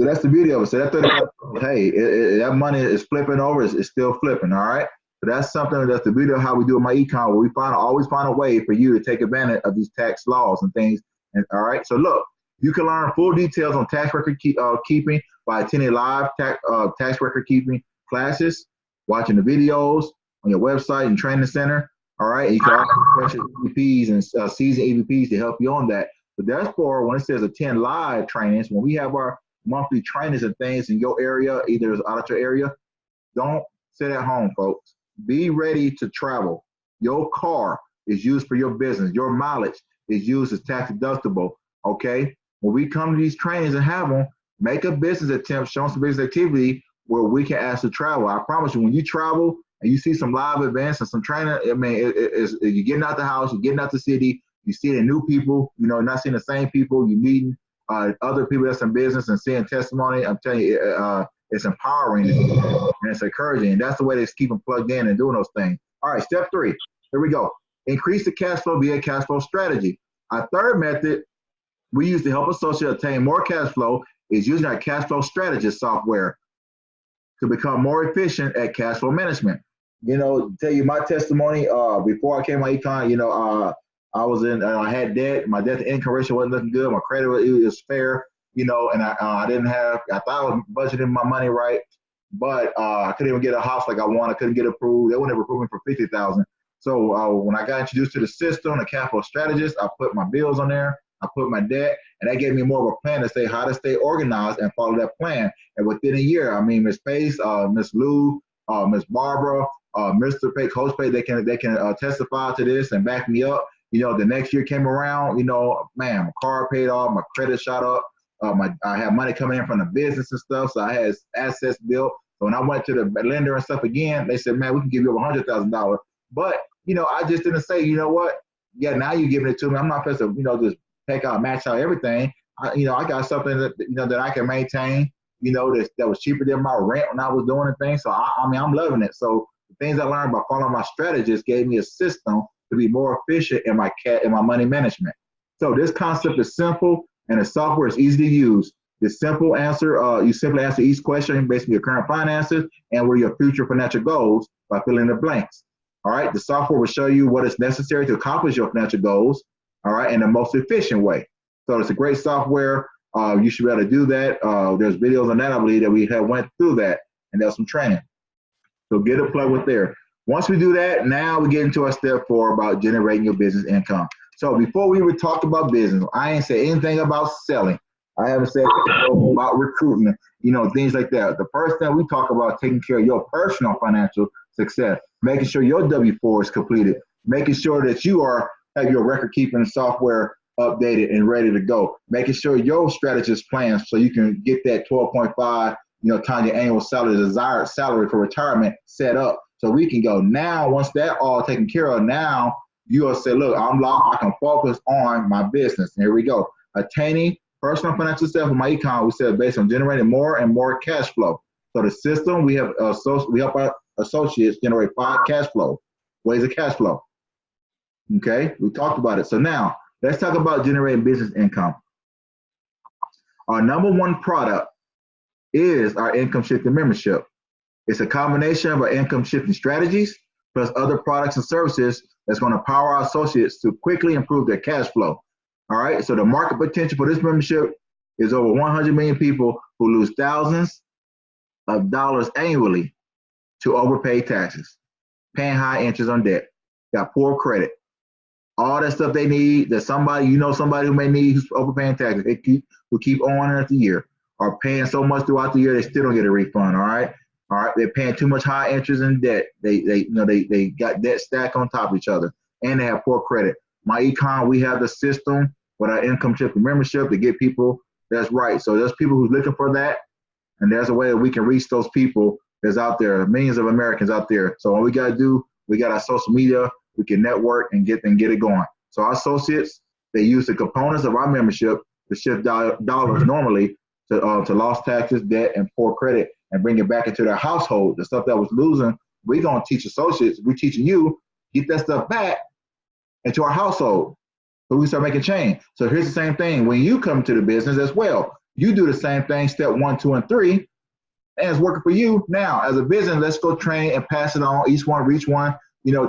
So that's the beauty of it. So that $35, hey, that money is flipping over, it's still flipping, all right? So that's something, that's the beauty of how we do MyEcon, where we always find a way for you to take advantage of these tax laws and things. And all right, so look, you can learn full details on tax record keeping by attending live tax record keeping classes, watching the videos on your website and training center. All right, and you can also question EVPs and seasoned EVPs to help you on that. But that's for when it says attend live trainings. When we have our monthly trainings and things in your area, either it's out of your area, don't sit at home, folks. Be ready to travel. Your car is used for your business. Your mileage is used as tax deductible, okay? When we come to these trainings and have them, make a business attempt, show some business activity where we can ask to travel. I promise you, when you travel and you see some live events and some training, I mean, you're getting out the house, you're getting out the city, you're seeing new people, not seeing the same people, you're meeting other people that's in business and seeing testimony. I'm telling you, it's empowering and it's encouraging. And that's the way they keep them plugged in and doing those things. All right, step 3, here we go. Increase the cash flow via cash flow strategy. Our third method we use to help associates obtain more cash flow is using our cash flow strategist software to become more efficient at cash flow management. Tell you my testimony, before I came to MyEcon, I was I had debt. My debt to income ratio wasn't looking good. My credit was fair, and I didn't have, I thought I was budgeting my money right, but I couldn't even get a house like I wanted. I couldn't get approved. They wouldn't have approved me for $50,000. So when I got introduced to the system, the cash flow strategist, I put my bills on there. I put my debt, and that gave me more of a plan to say how to stay organized and follow that plan. And within a year, I mean, Ms. Pace, Ms. Lou, Ms. Barbara, Mr. Pay, Coach Pay, they can testify to this and back me up. The next year came around, man, my car paid off, my credit shot up, I had money coming in from the business and stuff, so I had assets built. So when I went to the lender and stuff again, they said, man, we can give you over $100,000. But, I just didn't say, you know what? Yeah, now you're giving it to me. I'm not supposed to, just take out, match out everything. I got something that, that I can maintain, that was cheaper than my rent when I was doing the thing. So, I'm loving it. So the things I learned by following my strategist gave me a system to be more efficient in my money management. So this concept is simple, and the software is easy to use. The simple answer, you simply answer each question based on your current finances and what are your future financial goals by filling in the blanks. All right, the software will show you what is necessary to accomplish your financial goals, all right, in the most efficient way. So it's a great software. You should be able to do that. There's videos on that, I believe, that we have went through that, and there's some training. So get a plug with there. Once we do that, now we get into our step 4 about generating your business income. So before we would talk about business, I ain't say anything about selling. I haven't said anything about recruiting, things like that. The first thing we talk about taking care of your personal financial success, making sure your W-4 is completed, making sure that you have your record keeping software updated and ready to go, making sure your strategist plans so you can get that 12.5, times your annual salary, desired salary for retirement set up. So we can go now, once that all taken care of, now you will say, look, I'm locked, I can focus on my business. And here we go. Attaining personal financial self in MyEcon, we said based on generating more and more cash flow. So the system, we help our associates generate 5 cash flow, ways of cash flow. Okay, we talked about it. So now let's talk about generating business income. Our number 1 product is our income shifting membership. It's a combination of our income shifting strategies plus other products and services that's going to empower our associates to quickly improve their cash flow. All right, so the market potential for this membership is over 100 million people who lose thousands of dollars annually to overpaid taxes, paying high interest on debt, got poor credit, all that stuff they need, that somebody, somebody who may need who's overpaying taxes, will keep on at the year, or paying so much throughout the year, they still don't get a refund. All right. They're paying too much high interest and debt. They got debt stacked on top of each other, and they have poor credit. MyEcon, we have the system with our income shifting membership to get people that's right. So there's people who's looking for that, and there's a way that we can reach those people that's out there, millions of Americans out there. So all we got to do, we got our social media, we can network and get it going. So our associates, they use the components of our membership to shift dollars normally to lost taxes, debt, and poor credit, and bring it back into their household. The stuff that was losing, we're going to teach associates, we're teaching you, get that stuff back into our household. So we start making change. So here's the same thing. When you come to the business as well, you do the same thing, step 1, 2, and 3, and it's working for you. Now, as a business, let's go train and pass it on. Each one, reach one,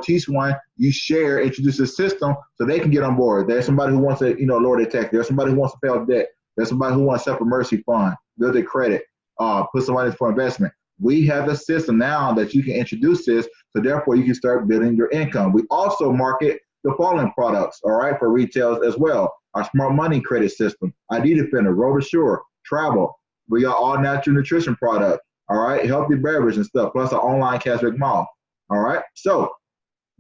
teach one, you share, introduce the system so they can get on board. There's somebody who wants to, lower their tax. There's somebody who wants to pay off debt. There's somebody who wants to set up a mercy fund, build their credit, put somebody for investment. We have the system now that you can introduce this, so therefore you can start building your income. We also market the following products, all right, for retailers as well. Our smart money credit system, ID Defender, Road Assure, travel. We got all natural nutrition products, all right, healthy beverage and stuff, plus our online cashback mall, all right? So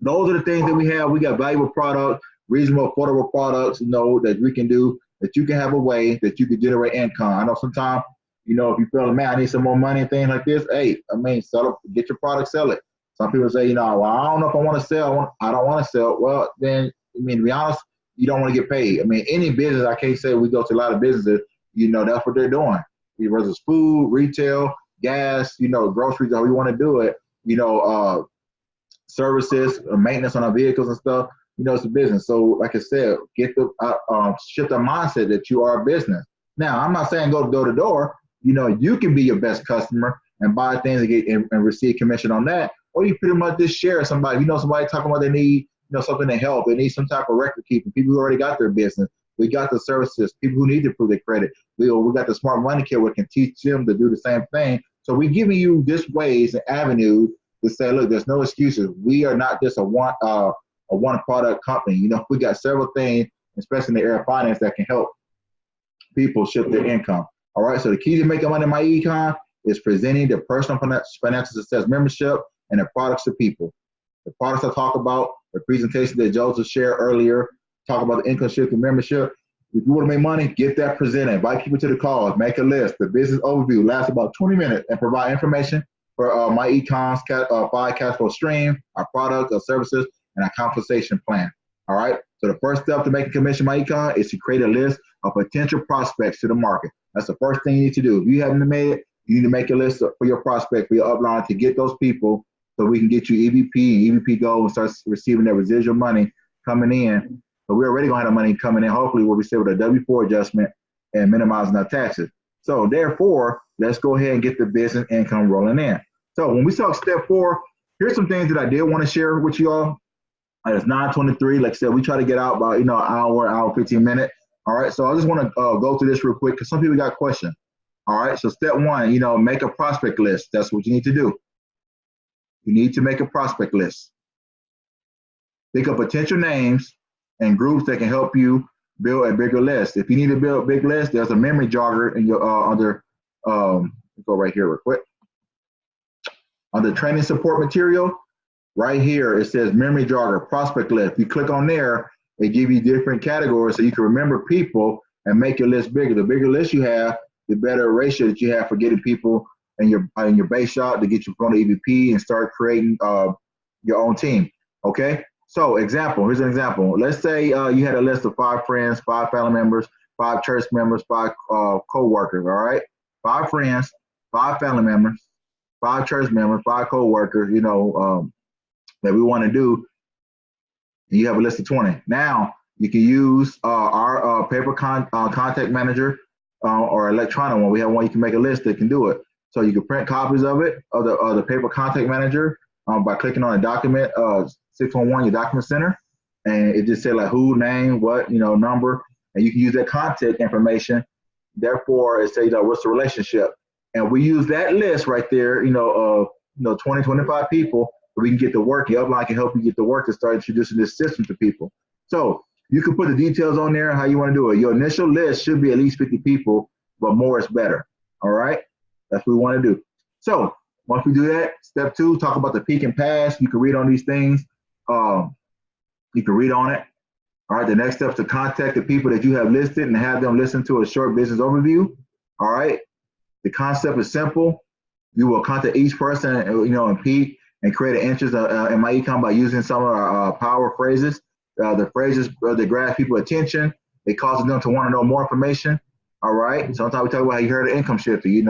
those are the things that we have. We got valuable products, reasonable, affordable products, that we can do, that you can have a way that you can generate income. I know sometimes, if you feel, man, I need some more money and things like this, sell it, get your product, sell it. Some people say, well, I don't know if I want to sell. I don't want to sell. Well, then, to be honest, you don't want to get paid. Any business, I can't say we go to a lot of businesses, that's what they're doing. Whether it's food, retail, gas, groceries, how you want to do it, services, maintenance on our vehicles and stuff, it's a business. So like I said, get the shift the mindset that you are a business. Now, I'm not saying go door to door. You can be your best customer and buy things and get and receive commission on that. Or you pretty much just share somebody. Somebody talking about they need, something to help. They need some type of record keeping. People who already got their business. We got the services. People who need to prove their credit. We got the smart money kit where we can teach them to do the same thing. So we're giving you this ways and avenues to say, look, there's no excuses. We are not just a one product company. We got several things, especially in the area of finance, that can help people shift their income. All right. So the key to making money in MyEcon is presenting the personal financial success membership and the products to people. The products I talk about, the presentation that Joseph shared earlier, talk about the income shifting membership. If you want to make money, get that presented. Invite people to the calls, make a list. The business overview lasts about 20 minutes and provide information for MyEcon's 5 cash flow stream, our products, our services, and our compensation plan. All right. So the first step to making commission MyEcon is to create a list of potential prospects to the market. That's the first thing you need to do. If you haven't made it, you need to make a list for your prospects, for your upline, to get those people so we can get you EVP and EVP gold and start receiving that residual money coming in. But we're already going to have the money coming in, hopefully, what we say with a W-4 adjustment and minimizing our taxes. So therefore, let's go ahead and get the business income rolling in. So when we talk step 4, here's some things that I did want to share with you all. It's 9:23. Like I said, we try to get out about, an hour, 15 minutes. All right. So I just want to go through this real quick because some people got questions. All right. So step 1, make a prospect list. That's what you need to do. You need to make a prospect list. Think of potential names and groups that can help you build a bigger list. If you need to build a big list, there's a memory jogger in your under. Go right here real quick. Under training support material, right here it says memory jogger prospect list. If you click on there, they give you different categories so you can remember people and make your list bigger. The bigger list you have, the better ratio that you have for getting people in your base shop to get you on the EVP and start creating your own team. Okay. So here's an example. Let's say you had a list of 5 friends, 5 family members, 5 church members, 5 co-workers, all right? 5 friends, 5 family members, 5 church members, 5 co-workers, that we want to do. You have a list of 20. Now, you can use our paper contact manager or electronic one. We have one you can make a list that can do it. So you can print copies of it, of the paper contact manager by clicking on a document, 611, your document center, and it just said like who, name, what, number, and you can use that contact information. Therefore, it says what's the relationship, and we use that list right there, of 20, 25 people, so we can get the work. Your upline can help you get the work to start introducing this system to people. So you can put the details on there, how you want to do it. Your initial list should be at least 50 people, but more is better. All right. That's what we want to do. So once we do that, step 2, talk about the peak and pass. You can read on these things. You can read on it. All right. The next step is to contact the people that you have listed and have them listen to a short business overview. All right. The concept is simple. You will contact each person, in peak and create an interest in my econ by using some of our power phrases. The phrases that grab people's attention. It causes them to want to know more information. All right. Sometimes we talk about how you heard of income shifting,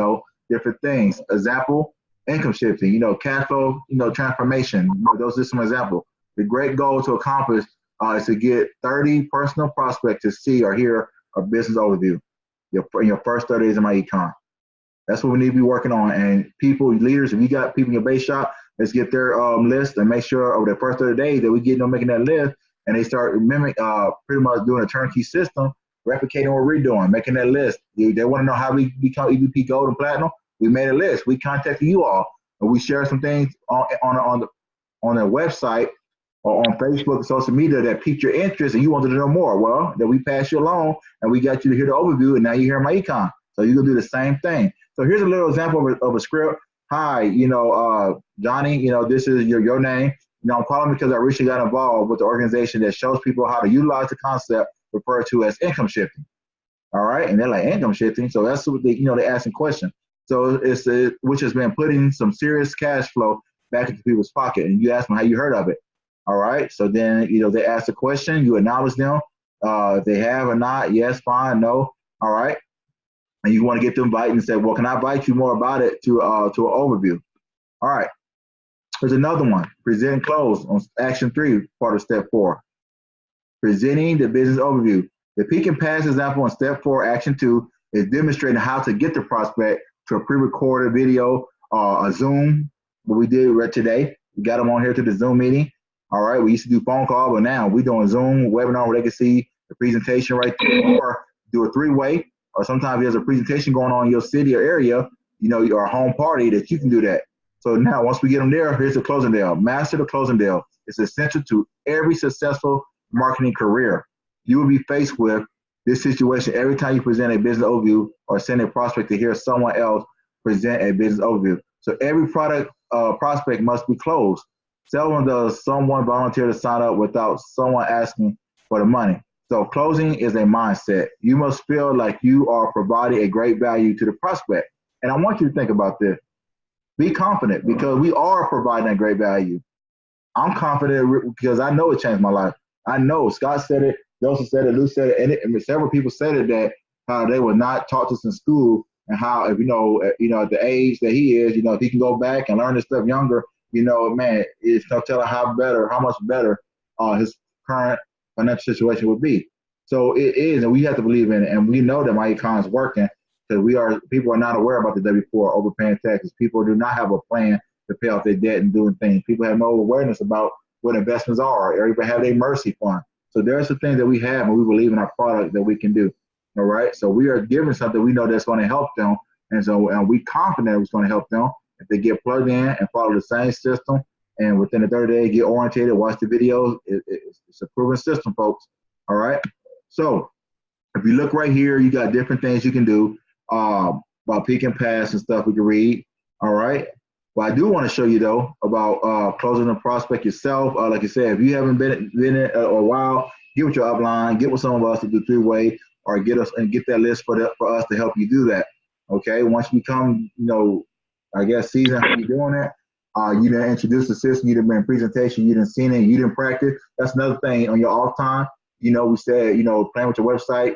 different things. Example, income shifting, cash flow, transformation. Those are some examples. The great goal to accomplish is to get 30 personal prospects to see or hear a business overview in your first 30 days of my econ. That's what we need to be working on. And people, leaders, if you got people in your base shop, let's get their list and make sure over the first 30 days that we get them making that list and they start pretty much doing a turnkey system, replicating what we're doing, making that list. They want to know how we become EVP Gold and Platinum. We made a list. We contacted you all and we share some things on the website or on Facebook and social media that piqued your interest and you wanted to know more. Well, then we passed you along and we got you to hear the overview and now you hear my econ. So you can do the same thing. So here's a little example of a script. Hi, Johnny, this is your name. I'm calling because I recently got involved with the organization that shows people how to utilize the concept referred to as income shifting. All right. And they're like, income shifting. So that's what they're asking questions. So it's which has been putting some serious cash flow back into people's pocket. And you ask them how you heard of it. All right. So then, they ask a question, you acknowledge them. They have or not. Yes, fine, no. All right. And you want to get them invited and say, well, can I invite you more about it to an overview? All right. There's another one, present and close on action 3, part of step 4. Presenting the business overview. The peak and pass example on step 4, action 2, is demonstrating how to get the prospect to a pre-recorded video, a Zoom, what we did right today. We got them on here to the Zoom meeting. All right. We used to do phone call, but now we're doing Zoom webinar where they can see the presentation right there, or do a 3-way. Or sometimes there's a presentation going on in your city or area, your home party that you can do that. So now once we get them there, here's the closing deal. Master the closing deal. It's essential to every successful marketing career. You will be faced with this situation every time you present a business overview or send a prospect to hear someone else present a business overview. So every product prospect must be closed. Seldom does someone volunteer to sign up without someone asking for the money. So closing is a mindset. You must feel like you are providing a great value to the prospect. And I want you to think about this. Be confident because we are providing a great value. I'm confident because I know it changed my life. I know Scott said it, Joseph said it, Lou said it, and several people said it that how they were not taught this in school and how, if at the age that he is, if he can go back and learn this stuff younger, man, it's no telling how much better his current financial situation would be. So it is, and we have to believe in it. And we know that my econ is working because people are not aware about the W-4 overpaying taxes. People do not have a plan to pay off their debt and doing things. People have no awareness about what investments are or even have their mercy fund. So there's some things that we have and we believe in our product that we can do. All right. So we are giving something we know that's going to help them. And we confident it's going to help them if they get plugged in and follow the same system. And within the 30 days, get orientated, watch the videos. It's a proven system, folks. All right. So if you look right here, you got different things you can do about peak and pass and stuff we can read. All right. Well, I do want to show you, though, about closing a prospect yourself. Like I said, if you haven't been in it a while, get with your upline, get with some of us to do 3-way, or get that list for us to help you do that. Okay. Once you become, seasoned how you're doing it, you didn't introduce the system, you didn't bring presentation, you didn't seen it, you didn't practice. That's another thing on your off time. We said, playing with your website,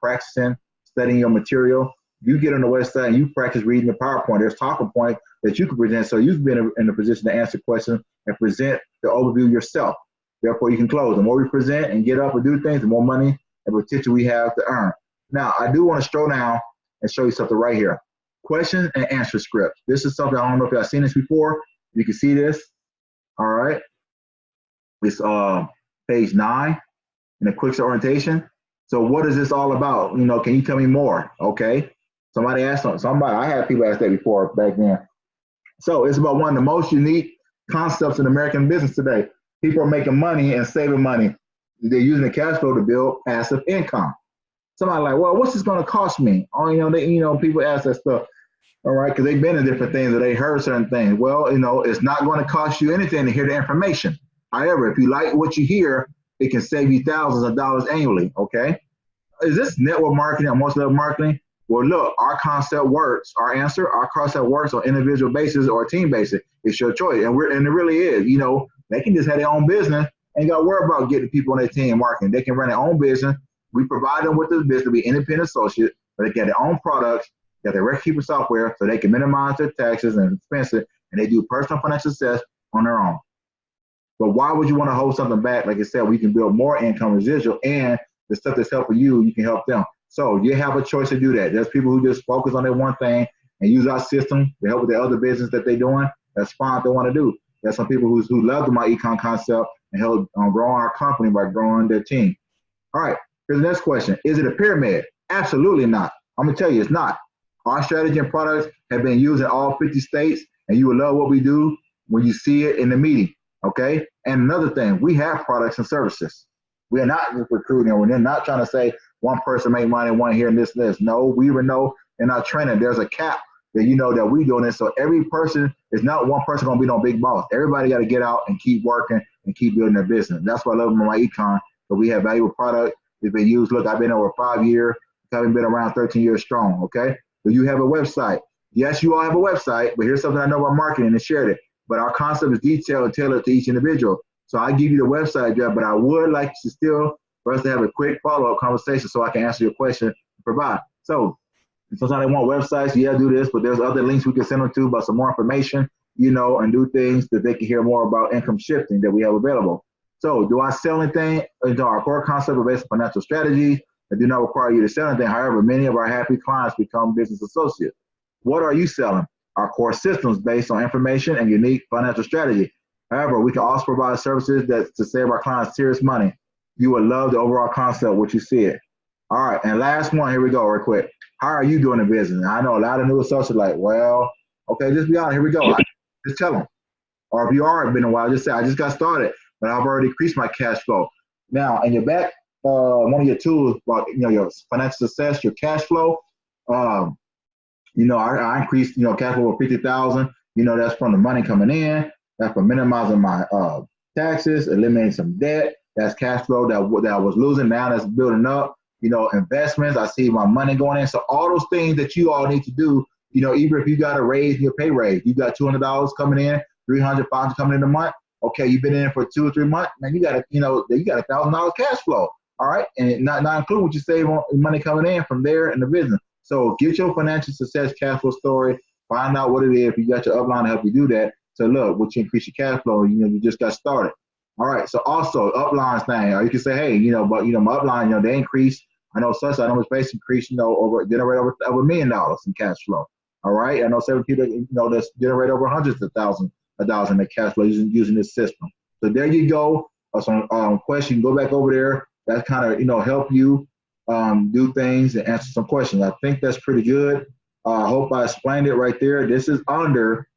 practicing, studying your material. You get on the website and you practice reading the PowerPoint. There's talking points that you can present. So you've been in a position to answer questions and present the overview yourself. Therefore, you can close. The more we present and get up and do things, the more money and potential we have to earn. Now, I do want to scroll down and show you something right here. Question and answer script. This is something, I don't know if y'all seen this before. You can see this. All right. It's page 9 in a quick orientation. So what is this all about? Can you tell me more? Okay. Somebody asked somebody. I had people ask that before back then. So it's about one of the most unique concepts in American business today. People are making money and saving money. they're using the cash flow to build passive income. Somebody like, well, what's this going to cost me? Oh, people ask that stuff. All right, because they've been in different things or they heard certain things. Well, it's not going to cost you anything to hear the information. However, if you like what you hear, it can save you thousands of dollars annually. Okay, is this network marketing or multi-level marketing? Well, look, our concept works. Our concept works on individual basis or team basis. It's your choice, and it really is. They can just have their own business. Ain't got to worry about getting people on their team marketing. They can run their own business. We provide them with this business to be independent associates, but they get their own products. Got their record keeper software so they can minimize their taxes and expenses, and they do personal financial success on their own. But why would you want to hold something back? Like I said, we can build more income residual, and the stuff that's helping you can help them. So you have a choice to do that. There's people who just focus on their one thing and use our system to help with their other business that they're doing. That's fine if they want to do. There's some people who love the MyEcon concept and help grow our company by growing their team. All right, here's the next question. Is it a pyramid? Absolutely not. I'm going to tell you it's not. Our strategy and products have been used in all 50 states, and you will love what we do when you see it in the meeting, okay? And another thing, we have products and services. We are not just recruiting, and we're not trying to say one person make money, one here and this and this. No, we even know in our training there's a cap that that we doing this. So every person, is not one person going to be no big boss. Everybody got to get out and keep working and keep building their business. That's why I love MyEcon, but we have valuable products. It's been used. Look, I've been over 5 years. I've been around 13 years strong, okay? Do you have a website? Yes, you all have a website, but here's something I know about marketing and shared it. But our concept is detailed and tailored to each individual. So I give you the website address, but I would like to still for us to have a quick follow-up conversation so I can answer your question and provide. So sometimes they want websites, yeah, do this, but there's other links we can send them to about some more information, and do things that they can hear more about income shifting that we have available. So do I sell anything? Our core concept of basic financial strategies that do not require you to sell anything. However, many of our happy clients become business associates. What are you selling? Our core systems based on information and unique financial strategy. However, we can also provide services that to save our clients serious money. You would love the overall concept, what you see it. All right, and last one, here we go, real quick. How are you doing the business? I know a lot of new associates like, well, okay, just be honest, here we go. Just tell them. Or if you are been a while, just say, I just got started, but I've already increased my cash flow. Now, in your back, one of your tools about your financial success, your cash flow. I increased cash flow of 50,000. That's from the money coming in. That's for minimizing my taxes, eliminating some debt. That's cash flow that I was losing. Now that's building up. Investments. I see my money going in. So all those things that you all need to do. Even if you got a raise, your pay raise, you got $200 coming in, $300, $500 coming in a month. Okay, you've been in for 2 or 3 months. Man, you got a $1,000 cash flow. All right, and not include what you save on money coming in from there in the business. So get your financial success cash flow story. Find out what it is. If you got your upline to help you do that. So look, what you increase your cash flow. You just got started. All right. So also uplines thing. Or you can say, hey, my upline, they increase. I know such. I know it's basically increase. Generate over $1 million in cash flow. All right. I know 7 people. That's generate over hundreds of thousands of dollars in the cash flow using this system. So there you go. Some question. Go back over there. That kind of help you do things and answer some questions. I think that's pretty good. I hope I explained it right there. This is under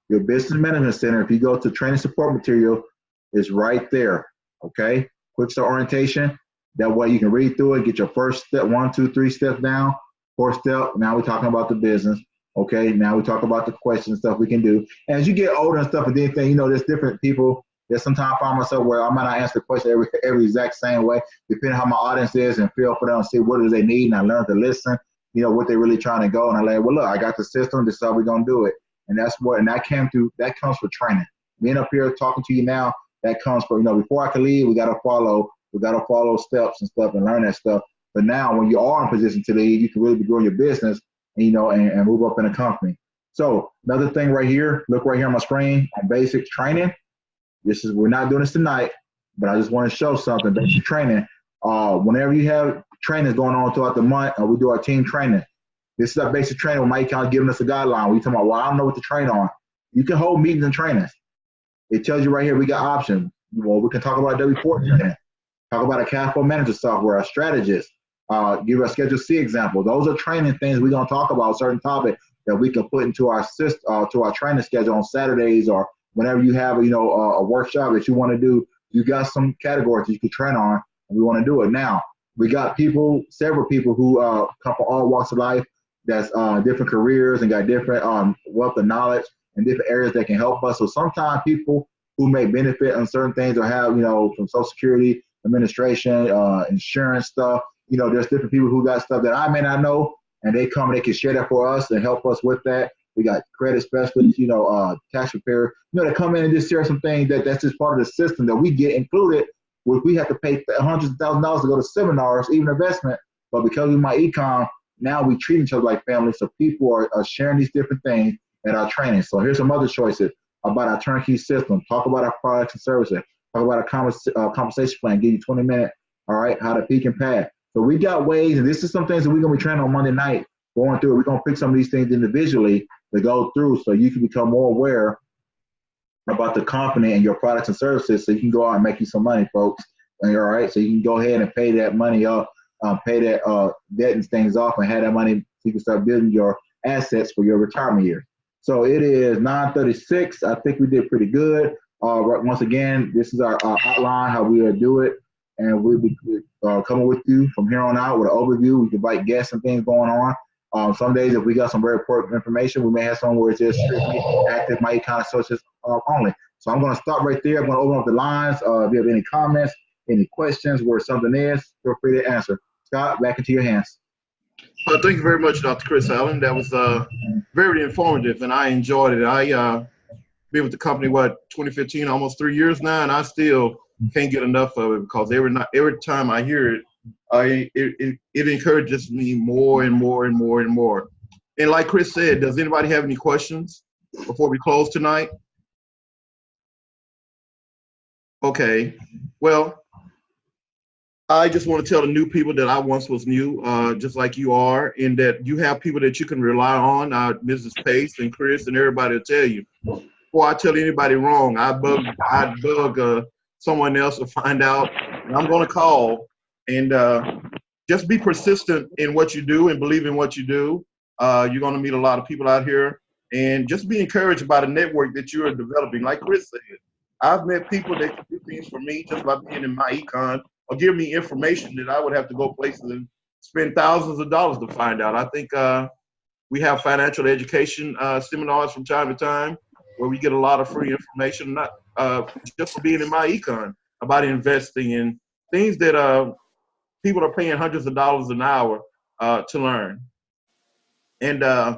your business management center. If you go to training support material, it's right there. Okay, quick start orientation. That way you can read through it, get your first step, 1, 2, 3 steps down. 4th step. Now we're talking about the business. Okay, now we talk about the questions stuff we can do. And as you get older and stuff, and then there's different people. There's sometimes I find myself where I might not answer the question every exact same way, depending on how my audience is and feel for them and see what do they need. And I learn to listen, what they're really trying to go. And I like, well, look, I got the system. This is how we're going to do it. And that comes for training. Being up here talking to you now, that comes for, before I can leave, we got to follow steps and stuff and learn that stuff. But now when you are in position to lead, you can really be growing your business, and move up in a company. So another thing right here, look right here on my screen on basic training. We're not doing this tonight, but I just want to show something. Basic training. Whenever you have trainings going on throughout the month, we do our team training. This is our basic training where MyEcon giving us a guideline. We talking about, well, I don't know what to train on. You can hold meetings and trainings. It tells you right here, we got options. Well, we can talk about W4 training, talk about a cash flow manager software, a strategist, give a Schedule C example. Those are training things we're going to talk about, certain topic that we can put into our to our training schedule on Saturdays or whenever you have, a workshop that you want to do you got some categories you can train on, and we want to do it. Now, we got several people who come from all walks of life, that's different careers and got different wealth of knowledge in different areas that can help us. So sometimes people who may benefit on certain things or have, from Social Security, administration, insurance stuff, there's different people who got stuff that I may not know, and they come and they can share that for us and help us with that. We got credit specialists, tax preparer, they come in and just share some things that's just part of the system that we get included. If we have to pay hundreds of thousands of dollars to go to seminars, even investment, but because of my econ, now we treat each other like family. So people are sharing these different things at our training. So here's some other choices about our turnkey system. Talk about our products and services. Talk about our compensation plan. Give you 20 minutes. All right, how to peak and pad. So we got ways, and this is some things that we're gonna be training on Monday night. Going through it, we're gonna pick some of these things individually to go through, so you can become more aware about the company and your products and services, so you can go out and make you some money, folks. All right, so you can go ahead and pay that money up, pay that debt and things off, and have that money so you can start building your assets for your retirement year. So it is 9:36. I think we did pretty good. Once again, this is our outline how we will do it, and we'll be coming with you from here on out with an overview. We can invite guests and things going on. Some days, if we got some very important information, we may have some where it's just strictly active My Econ Associates only. So I'm going to stop right there. I'm going to open up the lines. If you have any comments, any questions, where something is, feel free to answer. Scott, back into your hands. Thank you very much, Dr. Chris Allen. That was very informative, and I enjoyed it. I been with the company, 2015, almost 3 years now, and I still can't get enough of it, because every time I hear it, it encourages me more and more and more and more. And like Chris said, does anybody have any questions before we close tonight? Okay, well, I just want to tell the new people that I once was new, just like you are, in that you have people that you can rely on. Mrs. Pace and Chris and everybody will tell you. Before I tell anybody wrong, I bug someone else to find out, and I'm going to call. And just be persistent in what you do and believe in what you do. You're going to meet a lot of people out here, and just be encouraged by the network that you are developing. Like Chris said, I've met people that can do things for me just by being in my econ, or give me information that I would have to go places and spend thousands of dollars to find out. I think we have financial education seminars from time to time where we get a lot of free information, not just for being in my econ, about investing in things that people are paying hundreds of dollars an hour to learn. And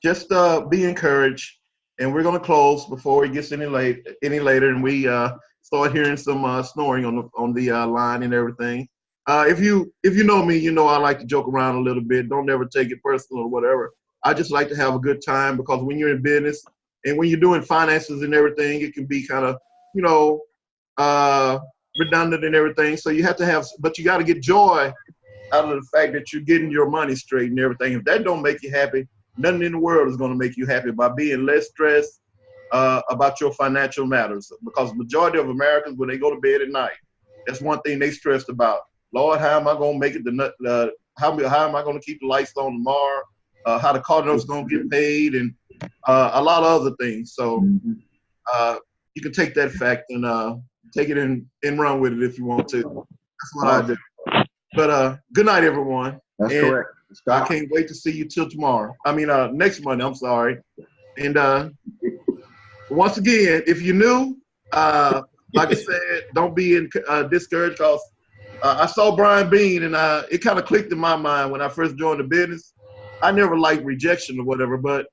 just be encouraged. And we're going to close before it gets any later, and we start hearing some snoring on the line and everything. If you know me, you know I like to joke around a little bit. Don't ever take it personal or whatever. I just like to have a good time, because when you're in business and when you're doing finances and everything, it can be kind of, redundant and everything. So you have to but you got to get joy out of the fact that you're getting your money straight and everything. If that don't make you happy, nothing in the world is going to make you happy by being less stressed about your financial matters. Because the majority of Americans, when they go to bed at night, that's one thing they stressed about. Lord, how am I going to make it? How am I going to keep the lights on tomorrow? How the car note's going to get paid, and a lot of other things. So you can take that fact and take it and run with it if you want to. That's what I do. But good night, everyone. That's correct. I can't wait to see you till tomorrow. I mean, next Monday, I'm sorry. And once again, if you're new, like I said, don't be discouraged, because I saw Brian Bean, and it kind of clicked in my mind when I first joined the business. I never liked rejection or whatever, but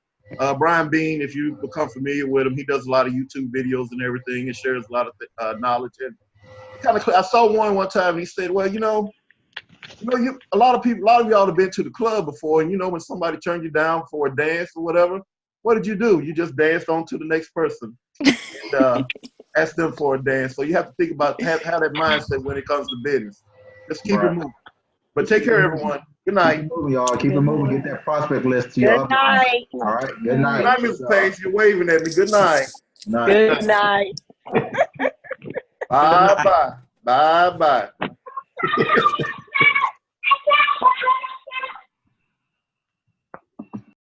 Brian Bean, if you become familiar with him, he does a lot of YouTube videos and everything, and shares a lot of knowledge. And I saw one time, and he said, well, a lot of y'all have been to the club before, and when somebody turned you down for a dance or whatever, what did you do? You just danced on to the next person and asked them for a dance. So you have to think about have that mindset when it comes to business. Just keep it moving. But take care, everyone. Good night. Keep it moving, y'all. Keep it moving. Get that prospect list to Good y'all. night. All right. Good night. Good night, Mr. Pace. You're waving at me. Good night. Good night. Bye-bye. Bye-bye.